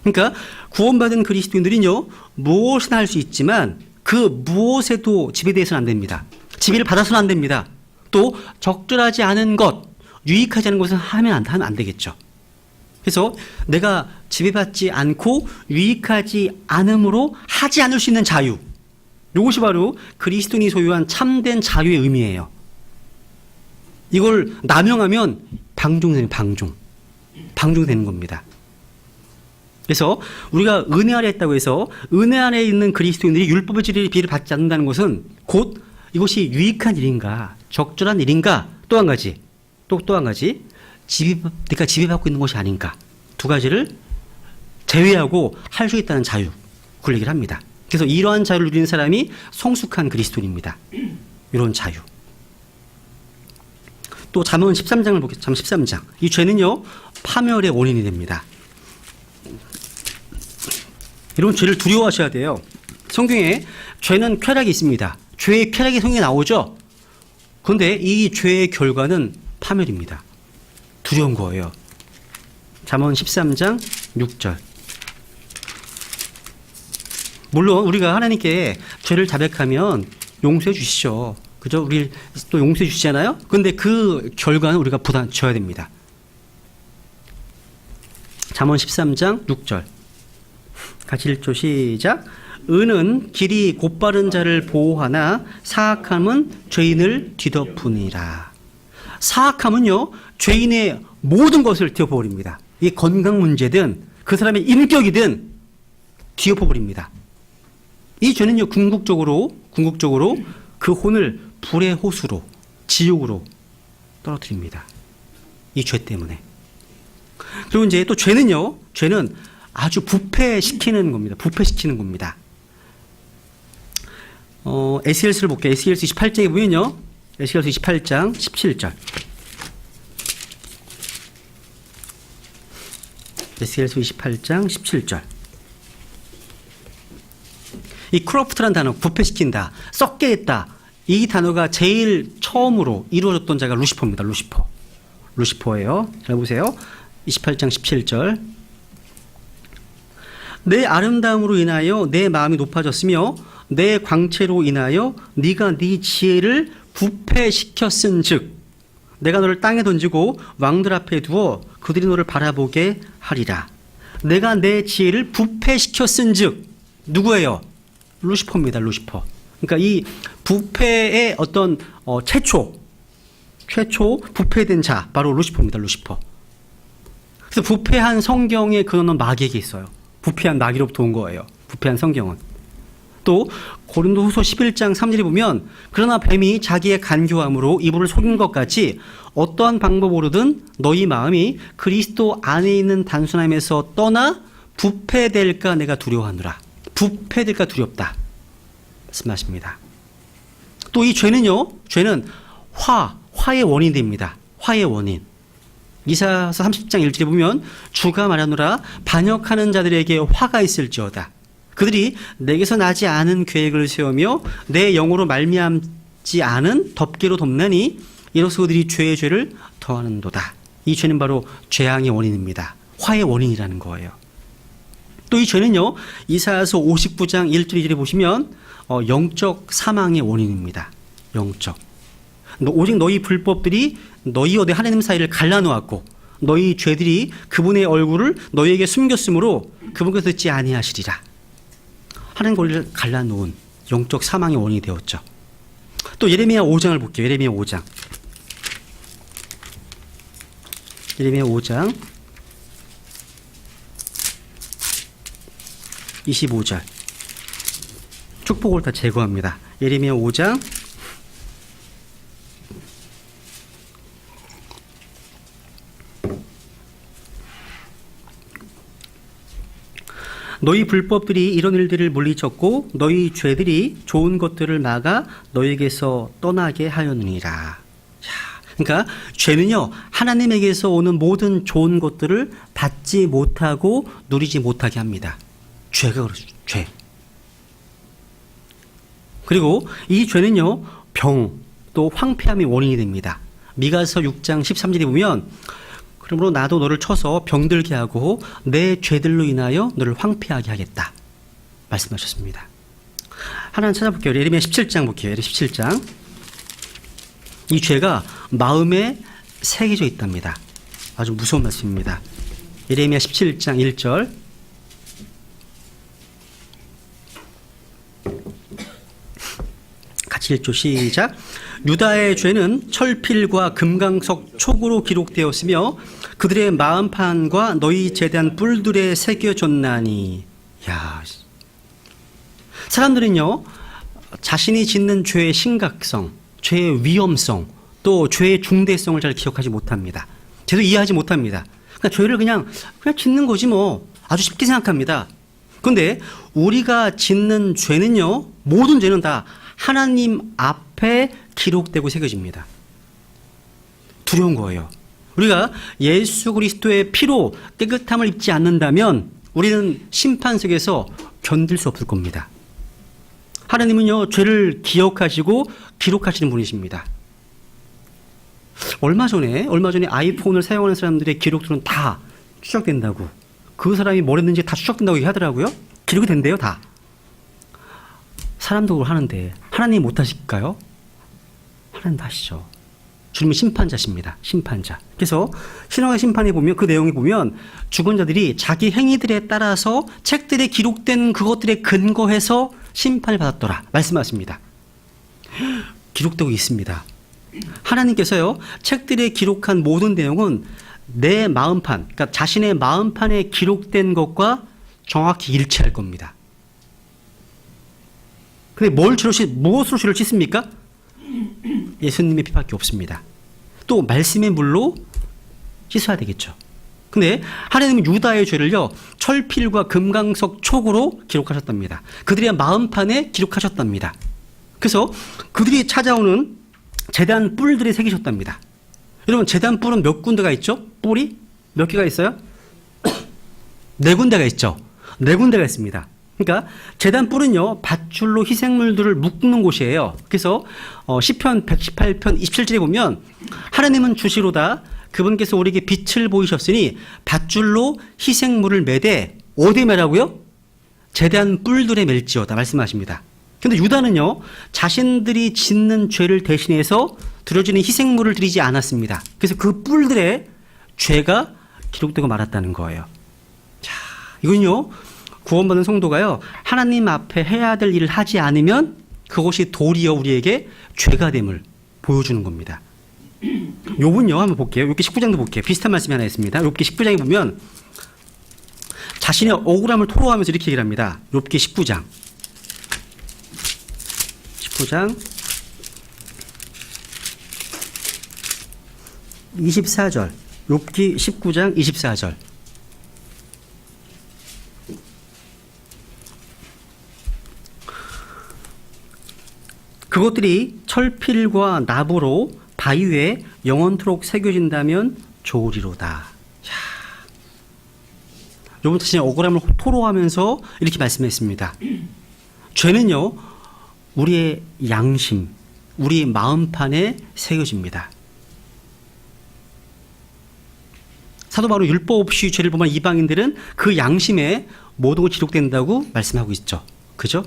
그러니까 구원받은 그리스도인들은요, 무엇이나 할 수 있지만 그 무엇에도 지배되어서는 안 됩니다. 지배를 받아서는 안 됩니다. 또 적절하지 않은 것, 유익하지 않은 것은 하면 안 되겠죠. 그래서 내가 지배받지 않고 유익하지 않음으로 하지 않을 수 있는 자유, 이것이 바로 그리스도인이 소유한 참된 자유의 의미예요. 이걸 남용하면 방종되는 겁니다. 그래서 우리가 은혜 아래 있다고 해서 은혜 아래 있는 그리스도인들이 율법의 지배를 받지 않는다는 것은 곧 이것이 유익한 일인가, 적절한 일인가, 또 한 가지 내가 지배받고 있는 것이 아닌가, 두 가지를 제외하고 할 수 있다는 자유, 그걸 얘기를 합니다. 그래서 이러한 자유를 누리는 사람이 성숙한 그리스도인입니다. 이런 자유. 또 잠언 13장을 보겠습니다. 잠언 13장. 이 죄는요, 파멸의 원인이 됩니다. 이런 죄를 두려워하셔야 돼요. 성경에 죄는 쾌락이 있습니다. 죄의 쾌락이 성경에 나오죠. 그런데 이 죄의 결과는 파멸입니다. 두려운 거예요. 잠언 13장 6절. 물론 우리가 하나님께 죄를 자백하면 용서해 주시죠. 그죠? 우리 또 용서해 주시잖아요. 그런데 그 결과는 우리가 부담져야 됩니다. 잠언 13장 6절. 같이 읽죠. 시작. 의는 길이 곧바른 자를 보호하나 사악함은 죄인을 뒤덮으니라. 사악함은요, 죄인의 모든 것을 뒤엎어버립니다. 이게 건강 문제든 그 사람의 인격이든 뒤엎어버립니다. 이 죄는요, 궁극적으로 그 혼을 불의 호수로, 지옥으로 떨어뜨립니다. 이 죄 때문에. 그리고 이제 또 죄는 아주 부패시키는 겁니다. 에스겔서를 볼게요. 에스겔서 28장에 보면요, 에스겔서 28장 17절. 에스겔서 28장 17절. 이 크로프트라는 단어, 부패시킨다, 썩게 했다. 이 단어가 제일 처음으로 이루어졌던 자가 루시퍼입니다. 루시퍼예요. 잘 보세요. 28장 17절. 내 아름다움으로 인하여 내 마음이 높아졌으며 내 광채로 인하여 네가 네 지혜를 부패시켰은즉 내가 너를 땅에 던지고 왕들 앞에 두어 그들이 너를 바라보게 하리라. 내가 내 지혜를 부패시켰은즉 누구예요? 루시퍼입니다. 루시퍼. 그러니까 이 부패의 어떤 최초 부패된 자 바로 루시퍼입니다. 루시퍼. 그래서 부패한 성경의 근원은 마귀에게 있어요. 부패한 마귀로부터 온 거예요. 부패한 성경은. 또 고린도후서 11장 3절에 보면 그러나 뱀이 자기의 간교함으로 이불을 속인 것 같이 어떠한 방법으로든 너희 마음이 그리스도 안에 있는 단순함에서 떠나 부패될까 내가 두려워하노라. 부패될까 두렵다 말씀하십니다. 또 이 죄는요, 죄는 화의 원인이 됩니다. 화의 원인. 이사야서 30장 1절에 보면 주가 말하노라 반역하는 자들에게 화가 있을지어다. 그들이 내게서 나지 않은 계획을 세우며 내 영으로 말미암지 않은 덮개로 덮나니 이로써 그들이 죄의 죄를 더하는도다. 이 죄는 바로 재앙의 원인입니다. 화의 원인이라는 거예요. 또 이 죄는요, 이사야서 59장 1절 2절에 보시면 영적 사망의 원인입니다. 영적. 오직 너희 불법들이 너희와 내 하나님 사이를 갈라놓았고 너희 죄들이 그분의 얼굴을 너희에게 숨겼으므로 그분께서 듣지 아니하시리라. 하나님과 우리를 갈라놓은 영적 사망의 원인이 되었죠. 또 예레미야 5장을 볼게요. 예레미야 5장 25절 축복을 다 제거합니다. 예레미야 5장 '너희 불법들이 이런 일들을 물리쳤고 너희 죄들이 좋은 것들을 막아 너희에게서 떠나게 하였느니라.' 그러니까 죄는요, 하나님에게서 오는 모든 좋은 것들을 받지 못하고 누리지 못하게 합니다. 죄가 그렇죠. 죄. 그리고 이 죄는요, 병 또 황폐함의 원인이 됩니다. 미가서 6장 13절에 보면 그러므로 나도 너를 쳐서 병들게 하고 내 죄들로 인하여 너를 황폐하게 하겠다 말씀하셨습니다. 하나 찾아볼게요. 예레미야 17장 볼게요. 예레미야 17장. 이 죄가 마음에 새겨져 있답니다. 아주 무서운 말씀입니다. 예레미야 17장 1절. 같이 읽죠. 시작. 유다의 죄는 철필과 금강석 촉으로 기록되었으며 그들의 마음판과 너희 제단 뿔들에 새겨졌나니. 야, 사람들은요, 자신이 짓는 죄의 심각성, 죄의 위험성, 또 죄의 중대성을 잘 기억하지 못합니다. 죄도 이해하지 못합니다. 그러니까 죄를 그냥 짓는 거지 뭐, 아주 쉽게 생각합니다. 그런데 우리가 짓는 죄는요, 모든 죄는 다 하나님 앞에 기록되고 새겨집니다. 두려운 거예요. 우리가 예수 그리스도의 피로 깨끗함을 입지 않는다면 우리는 심판석에서 견딜 수 없을 겁니다. 하나님은요, 죄를 기억하시고 기록하시는 분이십니다. 얼마 전에 아이폰을 사용하는 사람들의 기록들은 다 추적된다고, 그 사람이 뭘 했는지 다 추적된다고 얘기하더라고요. 기록이 된대요, 다. 사람도 그걸 하는데 하나님 못 하실까요? 하나님도 하시죠. 주님은 심판자십니다. 심판자. 그래서 신앙의 심판에 보면, 그 내용에 보면 죽은 자들이 자기 행위들에 따라서 책들에 기록된 그것들에 근거해서 심판을 받았더라 말씀하십니다. 기록되고 있습니다. 하나님께서요, 책들에 기록한 모든 내용은 내 마음판, 그러니까 자신의 마음판에 기록된 것과 정확히 일치할 겁니다. 근데 무엇으로 죄를 씻습니까? 예수님의 피밖에 없습니다. 또 말씀의 물로 씻어야 되겠죠. 근데 하나님은 유다의 죄를요, 철필과 금강석 촉으로 기록하셨답니다. 그들의 마음판에 기록하셨답니다. 그래서 그들이 찾아오는 제단 뿔들이 새기셨답니다. 여러분, 제단 뿔은 몇 군데가 있죠? 뿔이 몇 개가 있어요? 네 군데가 있죠. 네 군데가 있습니다. 그러니까 제단 뿔은요 밧줄로 희생물들을 묶는 곳이에요. 그래서 시편 118편 27절에 보면 하나님은 주시로다 그분께서 우리에게 빛을 보이셨으니 밧줄로 희생물을 매되 어디에 매라고요? 제단 뿔들에 맬지어다 말씀하십니다. 근데 유다는요 자신들이 짓는 죄를 대신해서 드려지는 희생물을 드리지 않았습니다. 그래서 그 뿔들에 죄가 기록되고 말았다는 거예요. 자, 이건요 구원받은 성도가요 하나님 앞에 해야 될 일을 하지 않으면 그것이 도리어 우리에게 죄가 됨을 보여주는 겁니다. 욥은요 한번 볼게요. 욥기 19장도 볼게요. 비슷한 말씀이 하나 있습니다. 욥기 19장에 보면 자신의 억울함을 토로하면서 이렇게 얘기를 합니다. 욥기 19장 24절 욥기 19장 24절 그것들이 철필과 나무로 바위 위에 영원토록 새겨진다면 좋으리로다. 욥은 자신의 억울함을 토로하면서 이렇게 말씀했습니다. 죄는요 우리의 양심, 우리 마음판에 새겨집니다. 사도 바로 율법 없이 죄를 범한 이방인들은 그 양심에 모든 것이 기록된다고 말씀하고 있죠. 그죠?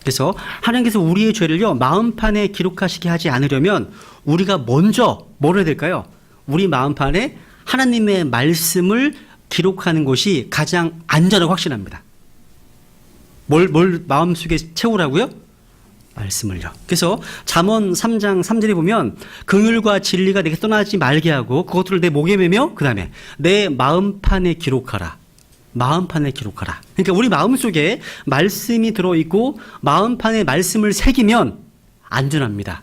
그래서 하나님께서 우리의 죄를요 마음판에 기록하시게 하지 않으려면 우리가 먼저 뭘 해야 될까요? 우리 마음판에 하나님의 말씀을 기록하는 것이 가장 안전하고 확실합니다. 뭘 마음속에 채우라고요? 말씀을요. 그래서 잠언 3장 3절에 보면 긍휼과 진리가 내게 떠나지 말게 하고 그것들을 내 목에 매며 그 다음에 내 마음판에 기록하라. 마음판에 기록하라. 그러니까 우리 마음속에 말씀이 들어있고 마음판에 말씀을 새기면 안전합니다.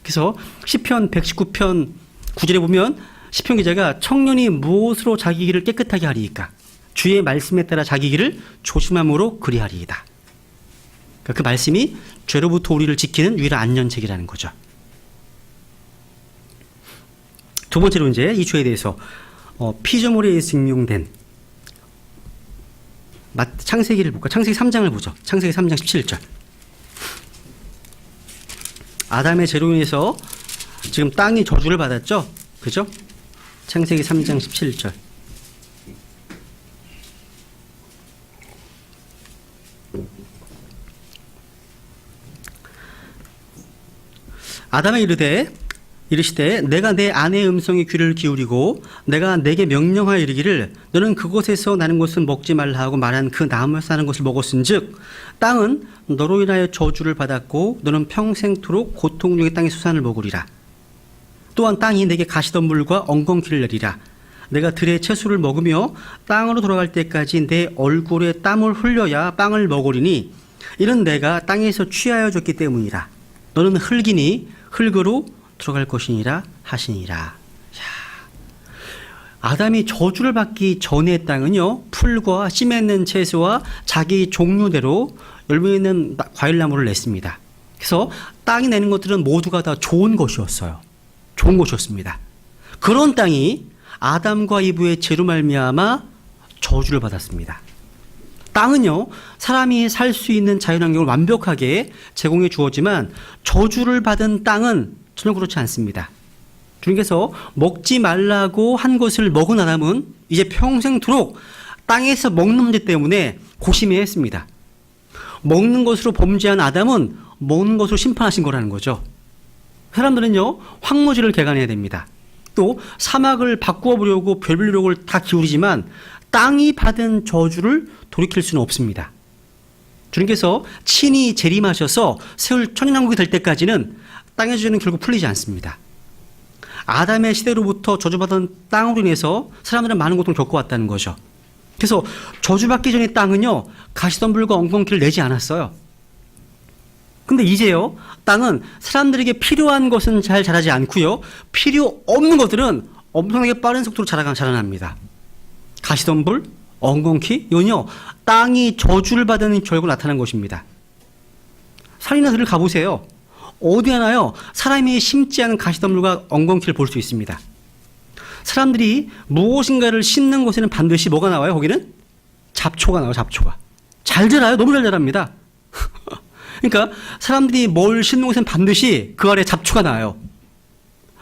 그래서 시편 119편 9절에 보면 시편 기자가 청년이 무엇으로 자기 길을 깨끗하게 하리이까 주의 말씀에 따라 자기 길을 조심함으로 그리하리이다. 그러니까 그 말씀이 죄로부터 우리를 지키는 유일한 안전책이라는 거죠. 두 번째로 이제 이 죄에 대해서 피조물에 의해서 인용된 창세기를 볼까? 창세기 3장을 보죠. 창세기 3장 17절. 아담의 죄로 인해서 지금 땅이 저주를 받았죠? 그죠? 창세기 3장 17절. 아담이 이르시되 내가 내 아내의 음성에 귀를 기울이고 내가 내게 명령하여 이르기를 너는 그곳에서 나는 것은 먹지 말라 하고 말한 그 나무에서 나는 것을 먹었은즉 땅은 너로 인하여 저주를 받았고 너는 평생토록 고통중의 땅의 수산을 먹으리라. 또한 땅이 내게 가시덤불과 엉겅퀴를 내리라. 내가 들의 채소를 먹으며 땅으로 돌아갈 때까지 내 얼굴에 땀을 흘려야 빵을 먹으리니 이는 내가 땅에서 취하여 줬기 때문이라. 너는 흙이니 흙으로 들어갈 것이니라 하시니라. 아담이 저주를 받기 전의 땅은요 풀과 씨 맺는 채소와 자기 종류대로 열매 있는 과일나무를 냈습니다. 그래서 땅이 내는 것들은 모두가 다 좋은 것이었어요. 좋은 것이었습니다. 그런 땅이 아담과 이브의 죄로 말미암아 저주를 받았습니다. 땅은요 사람이 살 수 있는 자연환경을 완벽하게 제공해 주었지만 저주를 받은 땅은 전혀 그렇지 않습니다. 주님께서 먹지 말라고 한 것을 먹은 아담은 이제 평생토록 땅에서 먹는 문제 때문에 고심해했습니다. 먹는 것으로 범죄한 아담은 먹는 것으로 심판하신 거라는 거죠. 사람들은요 황무지를 개간해야 됩니다. 또 사막을 바꾸어 보려고 별별 노력을 다 기울이지만 땅이 받은 저주를 돌이킬 수는 없습니다. 주님께서 친히 재림하셔서 세울 천년왕국이 될 때까지는 땅의 저주는 결국 풀리지 않습니다. 아담의 시대로부터 저주받은 땅으로 인해서 사람들은 많은 고통을 겪어왔다는 거죠. 그래서 저주받기 전에 땅은요 가시덤불과 엉겅퀴를 내지 않았어요. 근데 이제요 땅은 사람들에게 필요한 것은 잘 자라지 않고요 필요 없는 것들은 엄청나게 빠른 속도로 자라납니다. 가시덤불, 엉겅퀴 이건요 땅이 저주를 받은 결과로 나타난 것입니다. 산이나 들을 가보세요. 어디 하나요 사람이 심지 않은 가시덤불과 엉겅퀴를 볼 수 있습니다. 사람들이 무엇인가를 심는 곳에는 반드시 뭐가 나와요? 거기는 잡초가 나와요. 잘 자라요. 너무 잘 자랍니다. 그러니까 사람들이 뭘 심는 곳은 반드시 그 아래 잡초가 나요.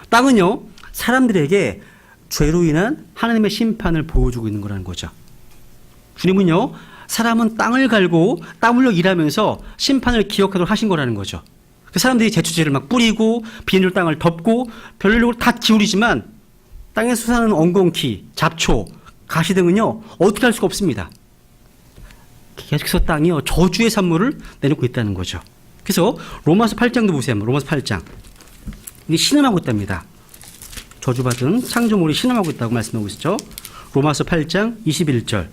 땅은요, 사람들에게 죄로 인한 하나님의 심판을 보여주고 있는 거라는 거죠. 주님은요, 사람은 땅을 갈고 땀 흘려 일하면서 심판을 기억하도록 하신 거라는 거죠. 그 사람들이 제초제를 막 뿌리고 비닐로 땅을 덮고 별력으로 다 기울이지만 땅에서 사는 엉겅퀴, 잡초, 가시 등은요, 어떻게 할 수가 없습니다. 계속해서 땅이요, 저주의 산물을 내놓고 있다는 거죠. 그래서 로마서 8장도 보세요. 로마서 8장. 이게 신음하고 있답니다. 저주받은 창조물이 신음하고 있다고 말씀하고 있죠. 로마서 8장 21절.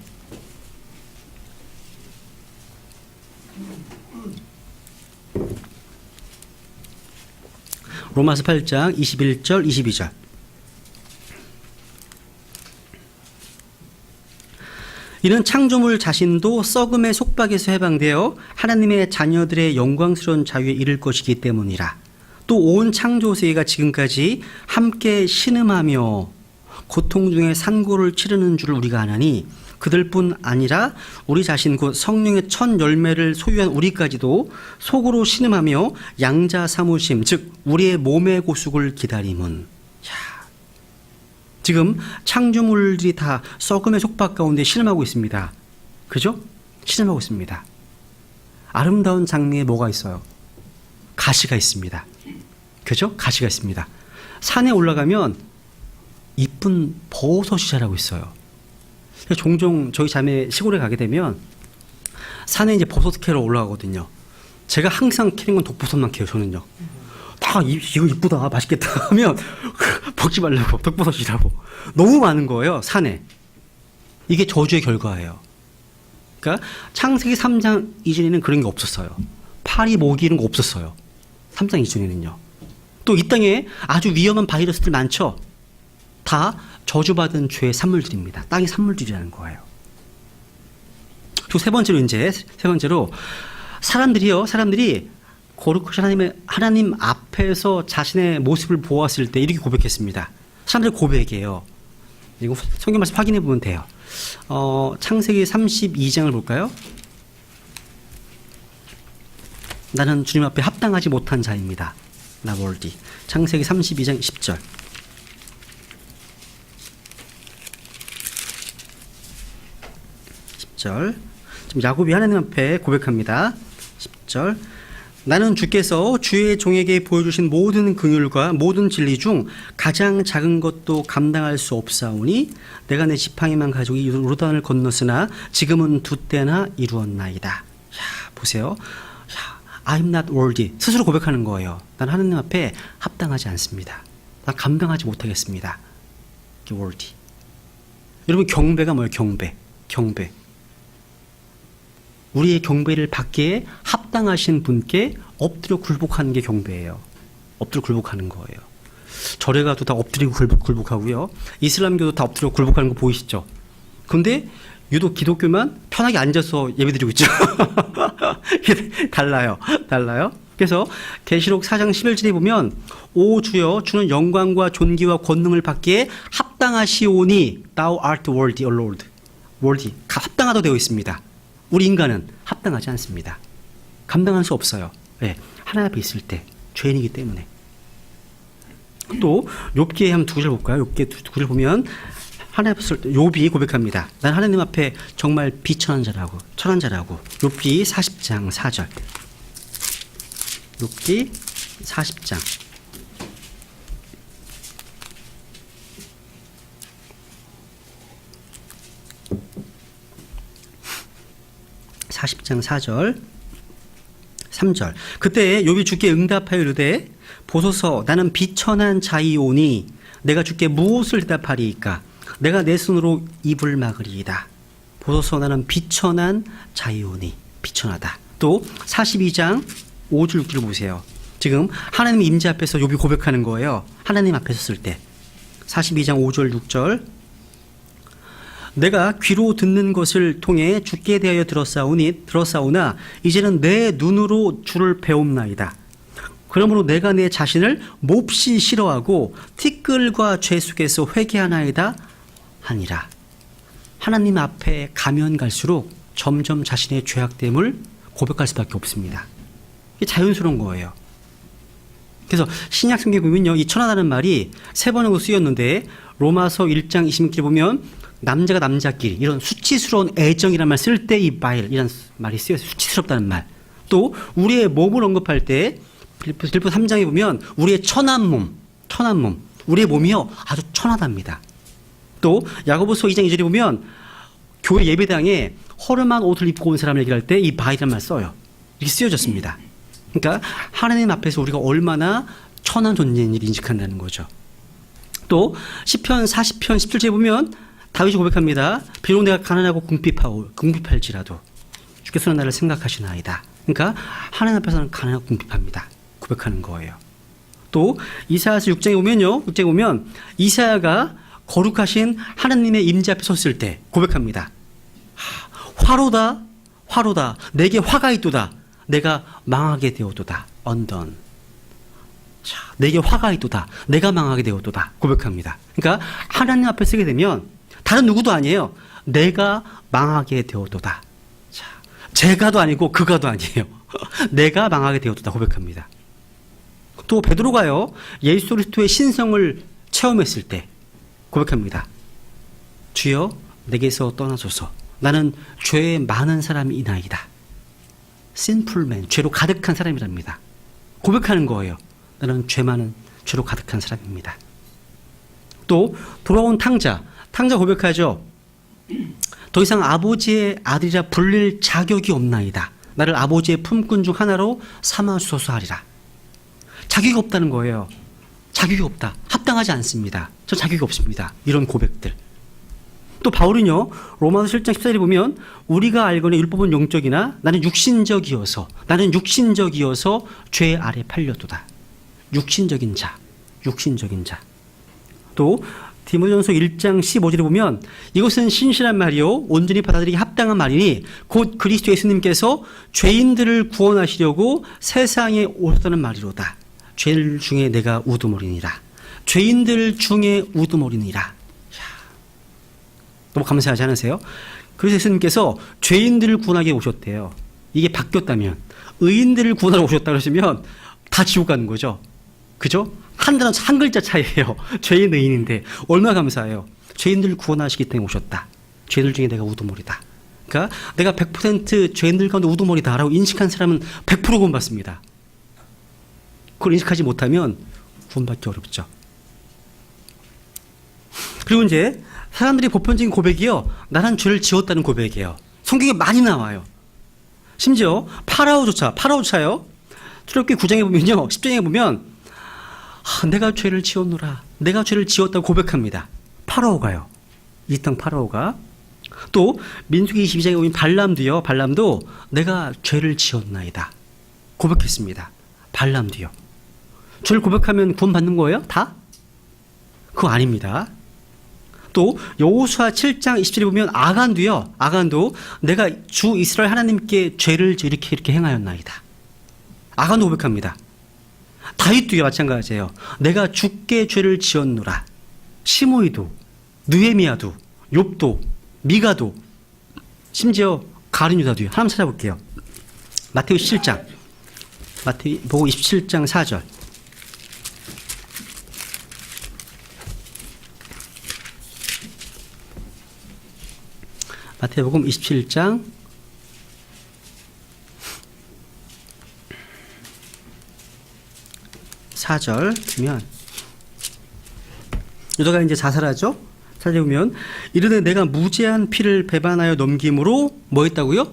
로마서 8장 21절 22절. 이는 창조물 자신도 썩음의 속박에서 해방되어 하나님의 자녀들의 영광스러운 자유에 이를 것이기 때문이라. 또 온 창조세계가 지금까지 함께 신음하며 고통 중에 산고를 치르는 줄을 우리가 아나니 그들뿐 아니라 우리 자신 곧 성령의 첫 열매를 소유한 우리까지도 속으로 신음하며 양자 사무심 즉 우리의 몸의 고숙을 기다림은. 지금 창조물들이 다 썩음의 속박 가운데 신음하고 있습니다. 그죠? 신음하고 있습니다. 아름다운 장미에 뭐가 있어요? 가시가 있습니다. 그죠? 가시가 있습니다. 산에 올라가면 이쁜 버섯이 자라고 있어요. 종종 저희 자매 시골에 가게 되면 산에 이제 버섯 캐러 올라가거든요. 제가 항상 캐는 건 독버섯만 캐요, 저는요. 다 이거 이쁘다, 맛있겠다 하면 먹지 말라고, 독버섯이라고. 너무 많은 거예요, 산에. 이게 저주의 결과예요. 그러니까 창세기 3장 이전에는 그런 게 없었어요. 파리, 모기 이런 거 없었어요. 3장 이전에는요. 또 이 땅에 아주 위험한 바이러스들 많죠. 다 저주받은 죄의 산물들입니다. 땅의 산물들이라는 거예요. 또 세 번째로 사람들이 거룩하신 하나님 앞에서 자신의 모습을 보았을 때 이렇게 고백했습니다. 사람들의 고백이에요. 이거 성경 말씀 확인해 보면 돼요. 창세기 32장을 볼까요? 나는 주님 앞에 합당하지 못한 자입니다. 나 월디. 창세기 32장 10절. 10절. 지금 야곱이 하나님 앞에 고백합니다. 10절. 나는 주께서 주의 종에게 보여주신 모든 긍휼과 모든 진리 중 가장 작은 것도 감당할 수 없사오니 내가 내 지팡이만 가지고 이 요단을 건넜으나 지금은 두 때나 이루었나이다. 야, 보세요. I'm not worthy. 스스로 고백하는 거예요. 난 하나님 앞에 합당하지 않습니다. 난 감당하지 못하겠습니다. worthy. 여러분, 경배가 뭐예요? 경배. 우리의 경배를 받기에 합당하신 분께 엎드려 굴복하는 게 경배예요. 엎드려 굴복하는 거예요. 절에 가도 다 엎드리고 굴복하고요. 이슬람교도 다 엎드려 굴복하는 거 보이시죠? 근데 유독 기독교만 편하게 앉아서 예배드리고 있죠. 달라요. 그래서 계시록 4장 11절에 보면 오 주여 주는 영광과 존귀와 권능을 받기에 합당하시오니 thou art worthy, O Lord. worthy. 합당하다고 되어 있습니다. 우리 인간은 합당하지 않습니다. 감당할 수 없어요. 네, 하나님 앞에 있을 때 죄인이기 때문에. 또 욥기에 한번 두 구절 볼까요? 욥기 두 구절 보면 하나님 앞에 있을 때 욥이 고백합니다. 난 하나님 앞에 정말 비천한 자라고. 욥기 40장 4절. 욥기 40장 4절 3절. 그때 욥이 주께 응답하여 이르되 보소서 나는 비천한 자이오니 내가 주께 무엇을 대답하리이까 내가 내 손으로 입을 막으리이다. 보소서 나는 비천한 자이오니. 비천하다. 또 42장 5절 6절 보세요. 지금 하나님 임재 앞에서 욥이 고백하는 거예요. 하나님 앞에 섰을 때. 42장 5절 6절. 내가 귀로 듣는 것을 통해 주께 대하여 들었사오나 이제는 내 눈으로 주를 배움나이다. 그러므로 내가 내 자신을 몹시 싫어하고 티끌과 죄 속에서 회개하나이다 하니라. 하나님 앞에 가면 갈수록 점점 자신의 죄악됨을 고백할 수밖에 없습니다. 이게 자연스러운 거예요. 그래서 신약 성경에 보면요, 이 천하다는 말이 3번 정도 쓰였는데 로마서 1장 26절에 보면 남자가 남자끼리 이런 수치스러운 애정이라는 말 쓸 때 이 바일이라는 말이 쓰여서 수치스럽다는 말. 또 우리의 몸을 언급할 때 빌립보 3장에 보면 우리의 천한 몸, 우리의 몸이요 아주 천하답니다. 또 야고보서 2장 2절에 보면 교회 예배당에 허름한 옷을 입고 온 사람을 얘기할 때 이 바이라는 말 써요. 이렇게 쓰여졌습니다. 그러니까 하나님 앞에서 우리가 얼마나 천한 존재인 일을 인식한다는 거죠. 또 시편 40편 17절에 보면 다윗이 고백합니다. 비록 내가 가난하고 궁핍할지라도 주께서는 나를 생각하시나이다. 그러니까 하나님 앞에서는 가난하고 궁핍합니다. 고백하는 거예요. 또 이사야서 6장에 보면 이사야가 거룩하신 하나님의 임재 앞에 섰을 때 고백합니다. 화로다 내게 화가 있도다 내가 망하게 되었도다 언던. 자, 내게 화가 있도다 내가 망하게 되었도다 고백합니다. 그러니까 하나님 앞에 서게 되면 다른 누구도 아니에요. 내가 망하게 되었도다. 자, 제가도 아니고 그가도 아니에요. 내가 망하게 되었도다 고백합니다. 또 베드로가요 예수 그리스도의 신성을 체험했을 때 고백합니다. 주여 내게서 떠나소서 나는 죄에 많은 사람이나이다. sinfulman 죄로 가득한 사람이랍니다. 고백하는 거예요. 나는 죄로 가득한 사람입니다. 또 돌아온 탕자 고백하죠. 더 이상 아버지의 아들이라 불릴 자격이 없나이다. 나를 아버지의 품꾼 중 하나로 삼아주소서 하리라. 자격이 없다는 거예요. 자격이 없다. 합당하지 않습니다. 저 자격이 없습니다. 이런 고백들. 또 바울은요 로마서 7장 14절에 보면 우리가 알거니 율법은 영적이나 나는 육신적이어서 죄 아래 팔렸도다. 육신적인 자. 또 디모데전서 1장 15절에 보면 이것은 신실한 말이요 온전히 받아들이기 합당한 말이니 곧 그리스도 예수님께서 죄인들을 구원하시려고 세상에 오셨다는 말이로다. 죄인들 중에 내가 우두머리니라. 너무 감사하지 않으세요? 그래서 예수님께서 죄인들을 구원하게 오셨대요. 이게 바뀌었다면 의인들을 구원하러 오셨다 그러시면 다 지옥 가는 거죠. 그죠? 한 글자 차이예요. 죄인 의인인데 얼마나 감사해요. 죄인들을 구원하시기 때문에 오셨다. 죄인들 중에 내가 우두머리다. 그러니까 내가 100% 죄인들 가운데 우두머리다라고 인식한 사람은 100% 구원받습니다. 그걸 인식하지 못하면 구원받기 어렵죠. 그리고 이제 사람들이 보편적인 고백이요. 나는 죄를 지었다는 고백이에요. 성경에 많이 나와요. 심지어 파라오조차요. 출애굽기 9장에 보면요. 10장에 보면 내가 죄를 지었노라. 내가 죄를 지었다고 고백합니다. 파라오가요. 이 땅 파라오가. 또 민수기 22장에 보면 발람도 내가 죄를 지었나이다. 고백했습니다. 발람도요. 죄를 고백하면 구원받는 거예요? 다? 그거 아닙니다. 또 여호수아 7장 20절에 보면 아간도 내가 주 이스라엘 하나님께 죄를 이렇게 행하였나이다. 아간도 고백합니다. 다윗도요 마찬가지예요. 내가 주께 죄를 지었노라. 시므이도, 느헤미야도, 욥도, 미가도, 심지어 가룟 유다도요. 하나만 찾아볼게요. 마태복음 27장 4절. 마태복음 27장 4절 보면 유다가 이제 자살하죠. 찾아보면 이르되 내가 무죄한 피를 배반하여 넘김으로 뭐 했다고요?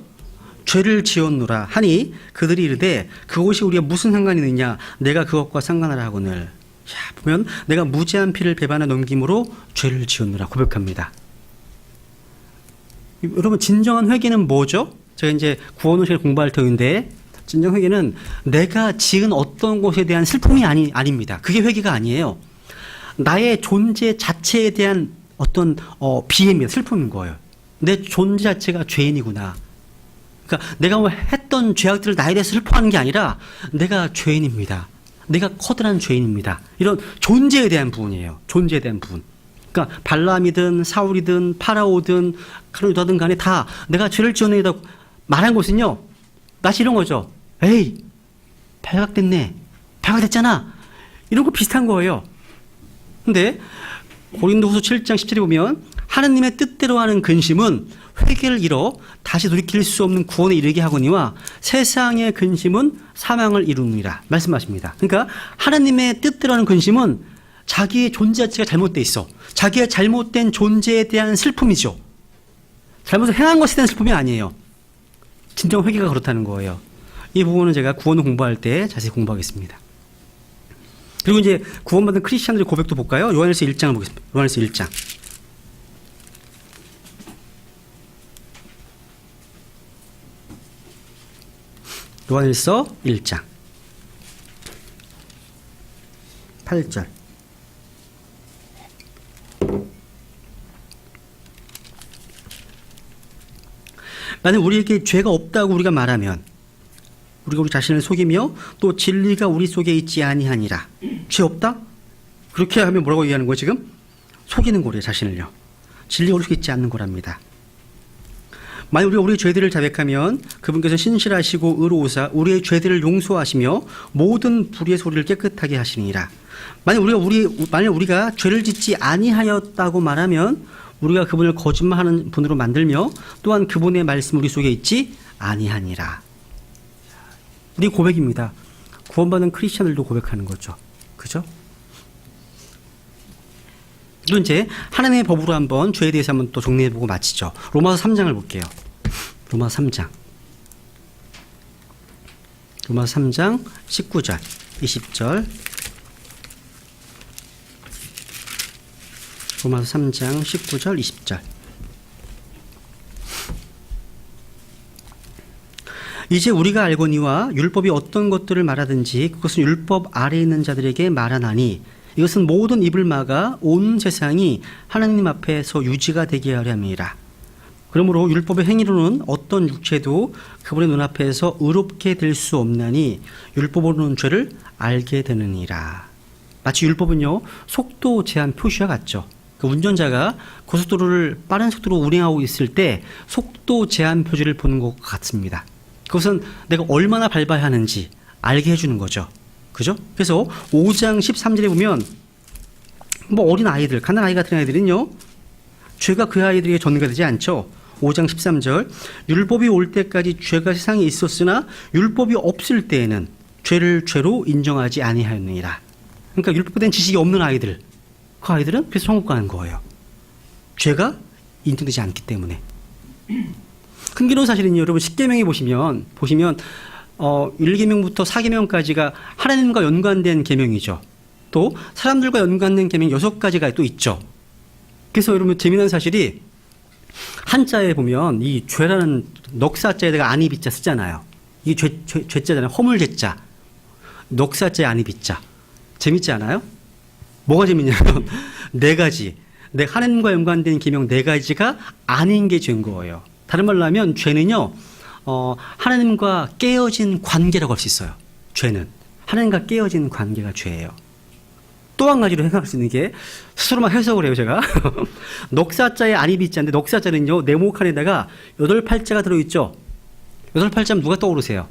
죄를 지었노라 하니 그들이 이르되 그것이 우리가 무슨 상관이 있느냐 내가 그것과 상관하라 하거늘. 자, 보면 내가 무죄한 피를 배반하여 넘김으로 죄를 지었노라 고백합니다. 여러분 진정한 회개는 뭐죠? 제가 이제 구원의 시간을 공부할 터인데 진정 회개는 내가 지은 어떤 것에 대한 슬픔이 아닙니다. 그게 회개가 아니에요. 나의 존재 자체에 대한 어떤 비애입니다. 슬픔인 거예요. 내 존재 자체가 죄인이구나. 그러니까 내가 뭐 했던 죄악들을 나에 대해서 슬퍼하는 게 아니라 내가 죄인입니다. 내가 커다란 죄인입니다. 이런 존재에 대한 부분이에요. 존재에 대한 부분. 그러니까 발람이든 사울이든 파라오든 카르다든 간에 다 내가 죄를 지어내다 말한 것은요. 낯이 이런 거죠. 에이, 발각됐네. 발각됐잖아. 이런 거 비슷한 거예요. 근데 고린도후서 7장 17에 보면 하느님의 뜻대로 하는 근심은 회개를 이뤄 다시 돌이킬 수 없는 구원에 이르게 하거니와 세상의 근심은 사망을 이루느니라 말씀하십니다. 그러니까 하느님의 뜻대로 하는 근심은 자기의 존재 자체가 잘못돼 있어. 자기의 잘못된 존재에 대한 슬픔이죠. 잘못을 행한 것에 대한 슬픔이 아니에요. 진정 회개가 그렇다는 거예요. 이 부분은 제가 구원을 공부할 때 자세히 공부하겠습니다. 그리고 이제 구원받은 크리스찬들의 고백도 볼까요? 요한일서 1장을 보겠습니다. 요한일서 1장. 요한일서 1장 8절. 만약 우리에게 죄가 없다고 우리가 말하면 우리가 우리 자신을 속이며 또 진리가 우리 속에 있지 아니하니라. 죄 없다? 그렇게 하면 뭐라고 얘기하는 거예요 지금? 속이는 거래요 자신을요. 진리가 우리 속에 있지 않는 거랍니다. 만약 우리가 우리의 죄들을 자백하면 그분께서 신실하시고 의로우사 우리의 죄들을 용서하시며 모든 불의의 소리를 깨끗하게 하시니라. 만약 우리가 죄를 짓지 아니하였다고 말하면 우리가 그분을 거짓말하는 분으로 만들며 또한 그분의 말씀 우리 속에 있지 아니하니라. 우리 고백입니다. 구원받은 크리스천들도 고백하는 거죠. 그죠? 또 이제 하나님의 법으로 한번 죄에 대해서 한번 또 정리해보고 마치죠. 로마서 3장을 볼게요. 로마서 3장. 로마서 3장 19절, 20절. 로마서 3장 19절, 20절. 이제 우리가 알거니와 율법이 어떤 것들을 말하든지 그것은 율법 아래에 있는 자들에게 말하나니 이것은 모든 입을 막아 온 세상이 하나님 앞에서 유지가 되게 하려 함이라. 그러므로 율법의 행위로는 어떤 육체도 그분의 눈앞에서 의롭게 될 수 없나니 율법으로는 죄를 알게 되느니라. 마치 율법은요 속도 제한 표시와 같죠. 그 운전자가 고속도로를 빠른 속도로 운행하고 있을 때 속도 제한 표지를 보는 것 같습니다. 그것은 내가 얼마나 밟아야 하는지 알게 해주는 거죠. 그죠? 그래서 5장 13절에 보면 뭐 어린 아이들, 가난한 아이 같은 아이들은요 죄가 그 아이들에게 전가 되지 않죠. 5장 13절 율법이 올 때까지 죄가 세상에 있었으나 율법이 없을 때에는 죄를 죄로 인정하지 아니하였느니라. 그러니까 율법에 대한 지식이 없는 아이들, 그 아이들은 그래서 천국 가는 거예요. 죄가 인정되지 않기 때문에. 흥미로운 사실은요, 여러분 십계명에 보시면 1계명부터 4계명까지가 하나님과 연관된 계명이죠. 또 사람들과 연관된 계명 6가지가 또 있죠. 그래서 여러분 재미난 사실이 한자에 보면 이 죄라는 넉사자에다가 아니비자 쓰잖아요. 이게 죄자잖아요. 허물죄자. 넉사자에 아니비자. 재밌지 않아요? 뭐가 재밌냐면 4가지. 하나님과 연관된 계명 4가지가 아닌 게 죄인 거예요. 다른 말로 하면 죄는요. 하나님과 깨어진 관계라고 할 수 있어요. 죄는 하나님과 깨어진 관계가 죄예요. 또 한 가지로 생각할 수 있는 게 스스로만 해석을 해요. 제가 넉사자의 아니비자인데 넉사자는요 네모칸에다가 8팔자가 들어있죠. 8팔자면 누가 떠오르세요?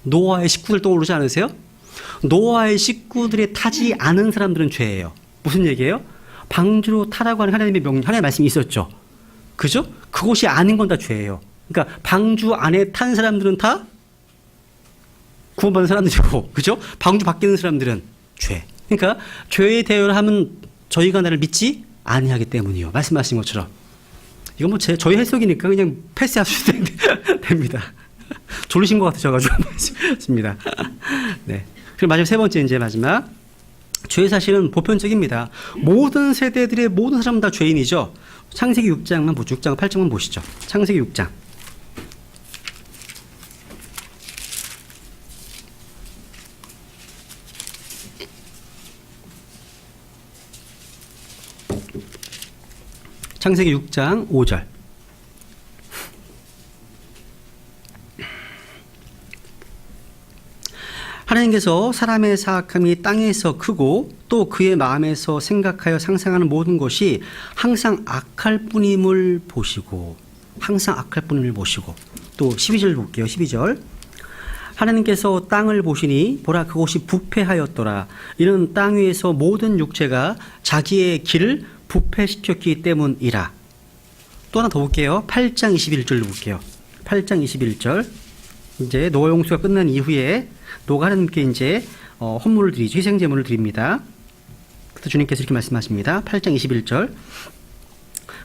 노아의 식구들 떠오르지 않으세요? 노아의 식구들에 타지 않은 사람들은 죄예요. 무슨 얘기예요? 방주로 타라고 하는 하나님의 명령, 하나님의 말씀이 있었죠. 그죠? 그것이 아닌 건 다 죄예요. 그러니까 방주 안에 탄 사람들은 다 구원받은 사람들이고, 그죠? 방주 밖에 있는 사람들은 죄. 그러니까 죄에 대여를 하면 저희가 나를 믿지 아니하기 때문이요. 말씀하신 것처럼. 이건 뭐 저희 해석이니까 그냥 패스하셔도 됩니다. 졸리신 것 같으셔가지고 말씀했습니다. 네. 그리고 마지막 3번째 이제 마지막. 죄의 사실은 보편적입니다. 모든 세대들의 모든 사람 다 죄인이죠. 창세기 6장만 6장 8장만 보시죠. 창세기 6장. 창세기 6장 5절. 하나님께서 사람의 사악함이 땅에서 크고 또 그의 마음에서 생각하여 상상하는 모든 것이 항상 악할 뿐임을 보시고, 항상 악할 뿐임을 보시고, 또 12절 볼게요. 12절. 하나님께서 땅을 보시니 보라 그곳이 부패하였더라. 이는 땅 위에서 모든 육체가 자기의 길을 부패시켰기 때문이라. 또 하나 더 볼게요. 8장 21절 볼게요. 8장 21절. 이제 노아 홍수가 끝난 이후에 노아가 하나님께 이제 헌물을 드리죠. 희생 제물을 드립니다. 그래서 주님께서 이렇게 말씀하십니다. 8장 21절.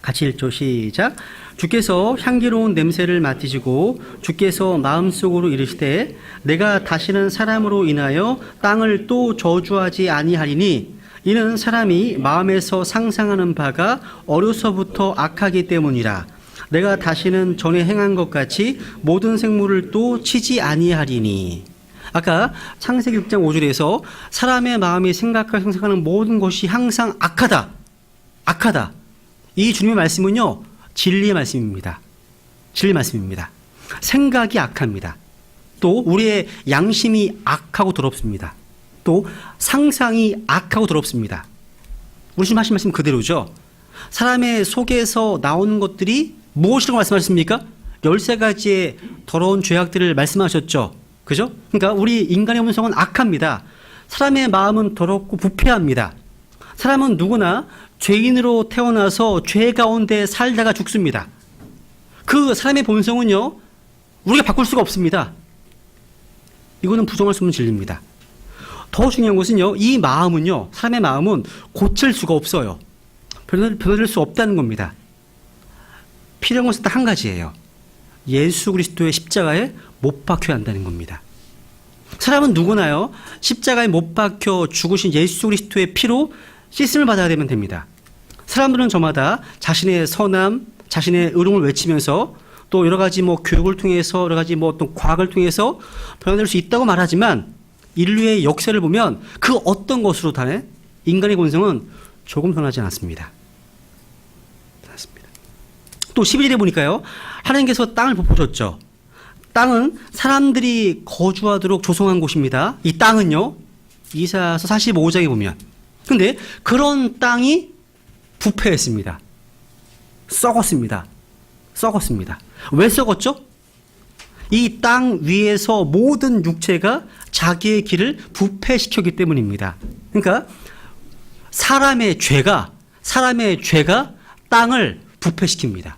같이 읽죠. 시작. 주께서 향기로운 냄새를 맡으시고 주께서 마음속으로 이르시되 내가 다시는 사람으로 인하여 땅을 또 저주하지 아니하리니 이는 사람이 마음에서 상상하는 바가 어려서부터 악하기 때문이라. 내가 다시는 전에 행한 것 같이 모든 생물을 또 치지 아니하리니. 아까 창세기 6장 5절에서 사람의 마음이 생각하고 상상하는 모든 것이 항상 악하다. 악하다. 이 주님의 말씀은요, 진리의 말씀입니다. 진리의 말씀입니다. 생각이 악합니다. 또 우리의 양심이 악하고 더럽습니다. 또 상상이 악하고 더럽습니다. 우리 주님 하신 말씀 그대로죠. 사람의 속에서 나오는 것들이 무엇이라고 말씀하셨습니까? 13가지의 더러운 죄악들을 말씀하셨죠. 그죠? 그러니까 우리 인간의 본성은 악합니다. 사람의 마음은 더럽고 부패합니다. 사람은 누구나 죄인으로 태어나서 죄 가운데 살다가 죽습니다. 그 사람의 본성은요, 우리가 바꿀 수가 없습니다. 이거는 부정할 수 없는 진리입니다. 더 중요한 것은요, 이 마음은요, 사람의 마음은 고칠 수가 없어요. 변화될 수 없다는 겁니다. 필요한 것은 딱 한 가지예요. 예수 그리스도의 십자가에 못 박혀야 한다는 겁니다. 사람은 누구나요, 십자가에 못 박혀 죽으신 예수 그리스도의 피로 씻음을 받아야 되면 됩니다. 사람들은 저마다 자신의 선함, 자신의 의로움을 외치면서 또 여러 가지 교육을 통해서 여러 가지 어떤 과학을 통해서 변화될 수 있다고 말하지만 인류의 역사를 보면 그 어떤 것으로 다 인간의 본성은 조금 변하지 않았습니다. 또 11절에 보니까요, 하나님께서 땅을 부푸셨죠. 땅은 사람들이 거주하도록 조성한 곳입니다. 이 땅은요, 이사야서 45장에 보면. 근데 그런 땅이 부패했습니다. 썩었습니다. 썩었습니다. 왜 썩었죠? 이 땅 위에서 모든 육체가 자기의 길을 부패시켰기 때문입니다. 그러니까 사람의 죄가 땅을 부패시킵니다.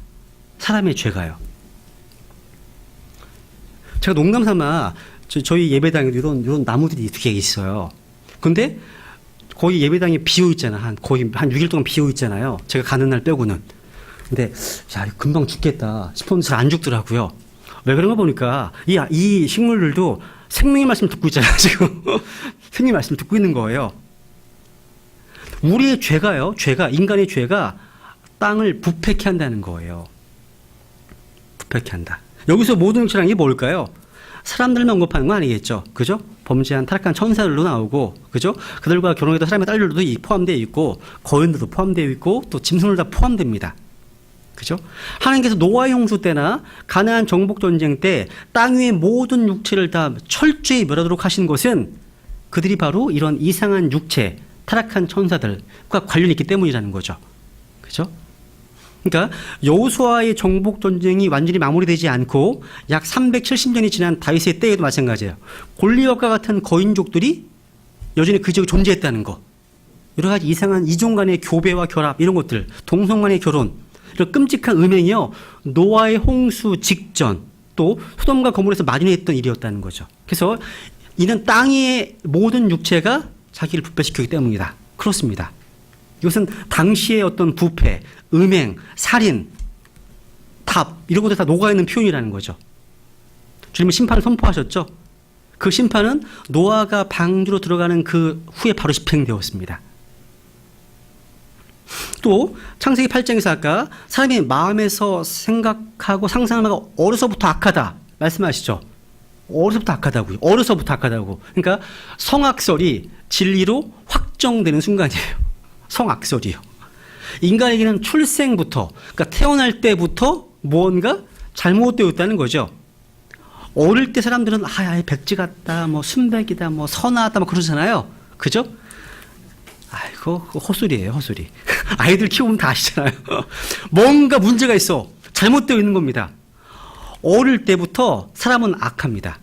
사람의 죄가요. 제가 농담 삼아 저희 예배당에도 이런 나무들이 두 개 있어요. 근데 거의 예배당에 비어 있잖아. 거의 한 6일 동안 비어 있잖아요. 제가 가는 날 빼고는. 근데 야, 금방 죽겠다 싶었는데 잘 안 죽더라고요. 왜 그런 거 보니까 이 식물들도 생명의 말씀을 듣고 있잖아요. 지금 생명의 말씀을 듣고 있는 거예요. 우리의 인간의 죄가 땅을 부패케 한다는 거예요. 부패케 한다. 여기서 모든 육체라는 게 뭘까요? 사람들만 언급하는 거 아니겠죠. 그죠? 범죄한 타락한 천사들도 나오고, 그죠? 그들과 결혼했던 사람의 딸들도 포함되어 있고, 거인들도 포함되어 있고, 또 짐승들 다 포함됩니다. 그죠? 하나님께서 노아의 홍수 때나 가나안 정복 전쟁 때 땅 위의 모든 육체를 다 철저히 멸하도록 하신 것은 그들이 바로 이런 이상한 육체, 타락한 천사들과 관련이 있기 때문이라는 거죠. 그죠? 그러니까 여호수아의 정복 전쟁이 완전히 마무리되지 않고 약 370년이 지난 다윗의 때에도 마찬가지예요. 골리앗과 같은 거인족들이 여전히 그 지역에 존재했다는 거. 여러 가지 이상한 이종 간의 교배와 결합 이런 것들, 동성 간의 결혼, 이런 끔찍한 음행이요, 노아의 홍수 직전 또 소돔과 거몰에서 만연했던 일이었다는 거죠. 그래서 이는 땅의 모든 육체가 자기를 부패시키기 때문이다. 그렇습니다. 이것은 당시의 어떤 부패, 음행, 살인, 탑 이런 것들 다 녹아있는 표현이라는 거죠. 주님은 심판을 선포하셨죠. 그 심판은 노아가 방주로 들어가는 그 후에 바로 집행되었습니다. 또 창세기 8장에서 아까 사람의 마음에서 생각하고 상상하고 어려서부터 악하다 말씀하시죠. 어려서부터 악하다고요. 어려서부터 악하다고. 그러니까 성악설이 진리로 확정되는 순간이에요. 성악설이요. 인간에게는 출생부터, 그러니까 태어날 때부터 무언가 잘못되어 있다는 거죠. 어릴 때 사람들은 백지 같다, 뭐 순백이다, 뭐 선하다, 뭐 그러잖아요. 그죠? 아이고, 그거 헛소리예요, 헛소리. 아이들 키우면 다 아시잖아요. 뭔가 문제가 있어. 잘못되어 있는 겁니다. 어릴 때부터 사람은 악합니다.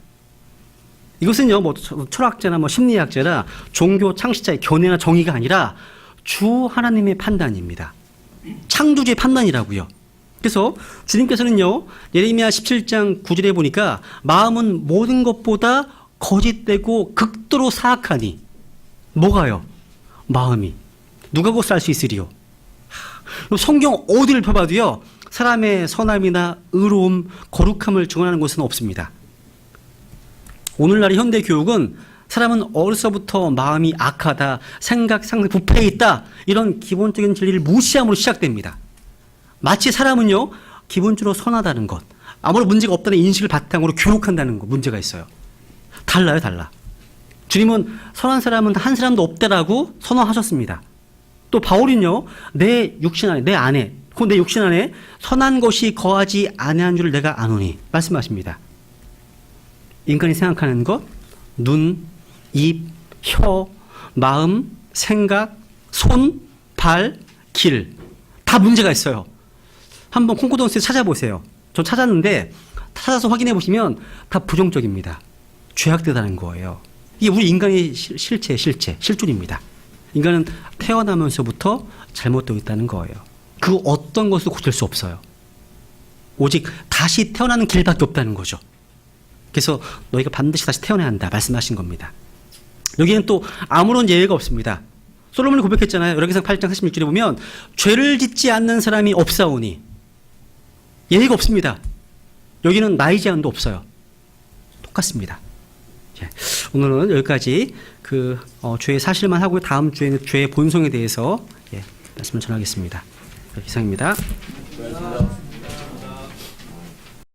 이것은요, 뭐 철학자나 뭐 심리학자나 종교 창시자의 견해나 정의가 아니라 주 하나님의 판단입니다. 창조주의 판단이라고요. 그래서 주님께서는요, 예레미야 17장 9절에 보니까 마음은 모든 것보다 거짓되고 극도로 사악하니 뭐가요? 마음이 누가 곧 살 수 있으리요? 성경 어디를 펴봐도요, 사람의 선함이나 의로움, 거룩함을 증언하는 것은 없습니다. 오늘날의 현대 교육은 사람은 어려서부터 마음이 악하다, 생각, 상상, 부패해 있다, 이런 기본적인 진리를 무시함으로 시작됩니다. 마치 사람은요, 기본적으로 선하다는 것, 아무런 문제가 없다는 인식을 바탕으로 교육한다는 것, 문제가 있어요. 달라요, 달라. 주님은 선한 사람은 한 사람도 없다라고 선언하셨습니다. 또 바울은요, 내 육신 안에, 내 안에, 내 육신 안에 선한 것이 거하지 아니한 줄을 내가 아노니 말씀하십니다. 인간이 생각하는 것, 눈, 입, 혀, 마음, 생각, 손, 발, 길, 다 문제가 있어요. 한번 콩코던스에 찾아보세요. 전 찾았는데 찾아서 확인해 보시면 다 부정적입니다. 죄악되다는 거예요. 이게 우리 인간의 실존입니다. 인간은 태어나면서부터 잘못되어 있다는 거예요. 그 어떤 것도 고칠 수 없어요. 오직 다시 태어나는 길밖에 없다는 거죠. 그래서 너희가 반드시 다시 태어나야 한다 말씀하신 겁니다. 여기는 또 아무런 예외가 없습니다. 솔로몬이 고백했잖아요. 열왕기상 8장 46절에 보면 죄를 짓지 않는 사람이 없사오니, 예외가 없습니다. 여기는 나이 제한도 없어요. 똑같습니다. 오늘은 여기까지 죄의 사실만 하고 다음 주에는 죄의 본성에 대해서 말씀을 전하겠습니다. 이상입니다.